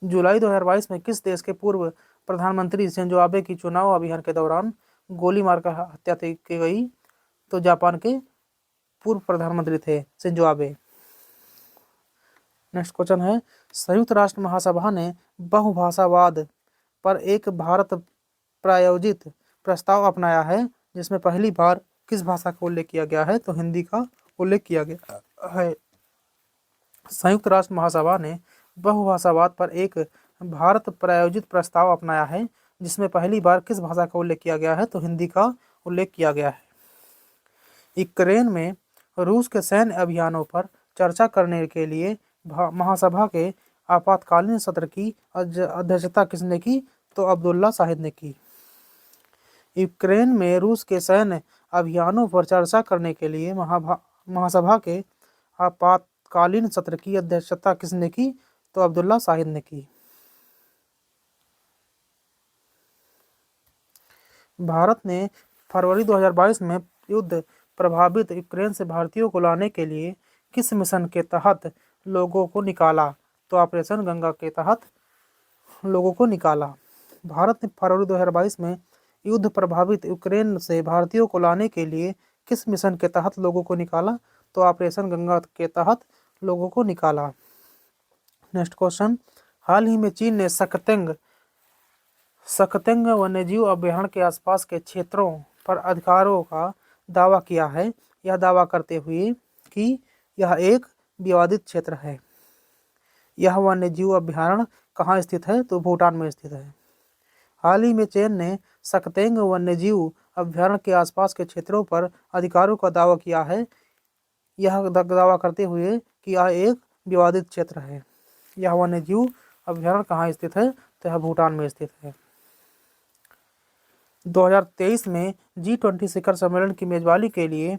जुलाई 2022 में किस देश के पूर्व प्रधानमंत्री शिंजो आबे की चुनाव अभियान के दौरान गोली मारकर हत्या की गई? तो जापान के पूर्व प्रधानमंत्री थे शिंजो आबे। नेक्स्ट क्वेश्चन है, संयुक्त राष्ट्र महासभा ने बहुभाषावाद पर एक भारत प्रायोजित प्रस्ताव अपनाया है, जिसमें पहली बार किस भाषा का उल्लेख किया गया है? तो हिंदी का उल्लेख किया गया है। संयुक्त राष्ट्र महासभा ने बहुभाषावाद पर एक भारत प्रायोजित प्रस्ताव अपनाया है, जिसमें पहली बार किस भाषा का उल्लेख किया गया है? तो हिंदी का उल्लेख किया गया है। यूक्रेन में रूस के सैन्य अभियानों पर चर्चा करने के लिए महासभा के आपातकालीन सत्र की अध्यक्षता किसने की? तो अब्दुल्ला शाहिद ने की। यूक्रेन में रूस के सैन्य अभियानों पर चर्चा करने के लिए महासभा के आपातकालीन सत्र की अध्यक्षता किसने की? तो अब्दुल्ला शाहिद ने की। भारत ने फरवरी 2022 में युद्ध प्रभावित यूक्रेन से भारतीयों को लाने के लिए किस मिशन के तहत लोगों को निकाला? तो ऑपरेशन गंगा के तहत लोगों को निकाला। भारत ने फरवरी 2022 में युद्ध प्रभावित यूक्रेन से भारतीयों को लाने के लिए किस मिशन के तहत लोगों को निकाला? तो ऑपरेशन गंगा के तहत लोगों को निकाला। नेक्स्ट क्वेश्चन, हाल ही में चीन ने सकतेंग वन्यजीव अभयारण्य के आसपास के क्षेत्रों पर अधिकारों का दावा किया है, यह दावा करते हुए कि यह एक विवादित क्षेत्र है। यह वन्यजीव अभयारण्य कहाँ स्थित है? तो भूटान में स्थित है। हाल ही में चीन ने सकतेंग वन्यजीव अभयारण्य के आसपास के क्षेत्रों पर अधिकारों का दावा किया है, यह दावा करते हुए कि यह एक विवादित क्षेत्र है। यह वन्यजीव अभयारण्य कहाँ स्थित है? तो यह भूटान में स्थित है। 2023 में G20 शिखर सम्मेलन की मेजबानी के लिए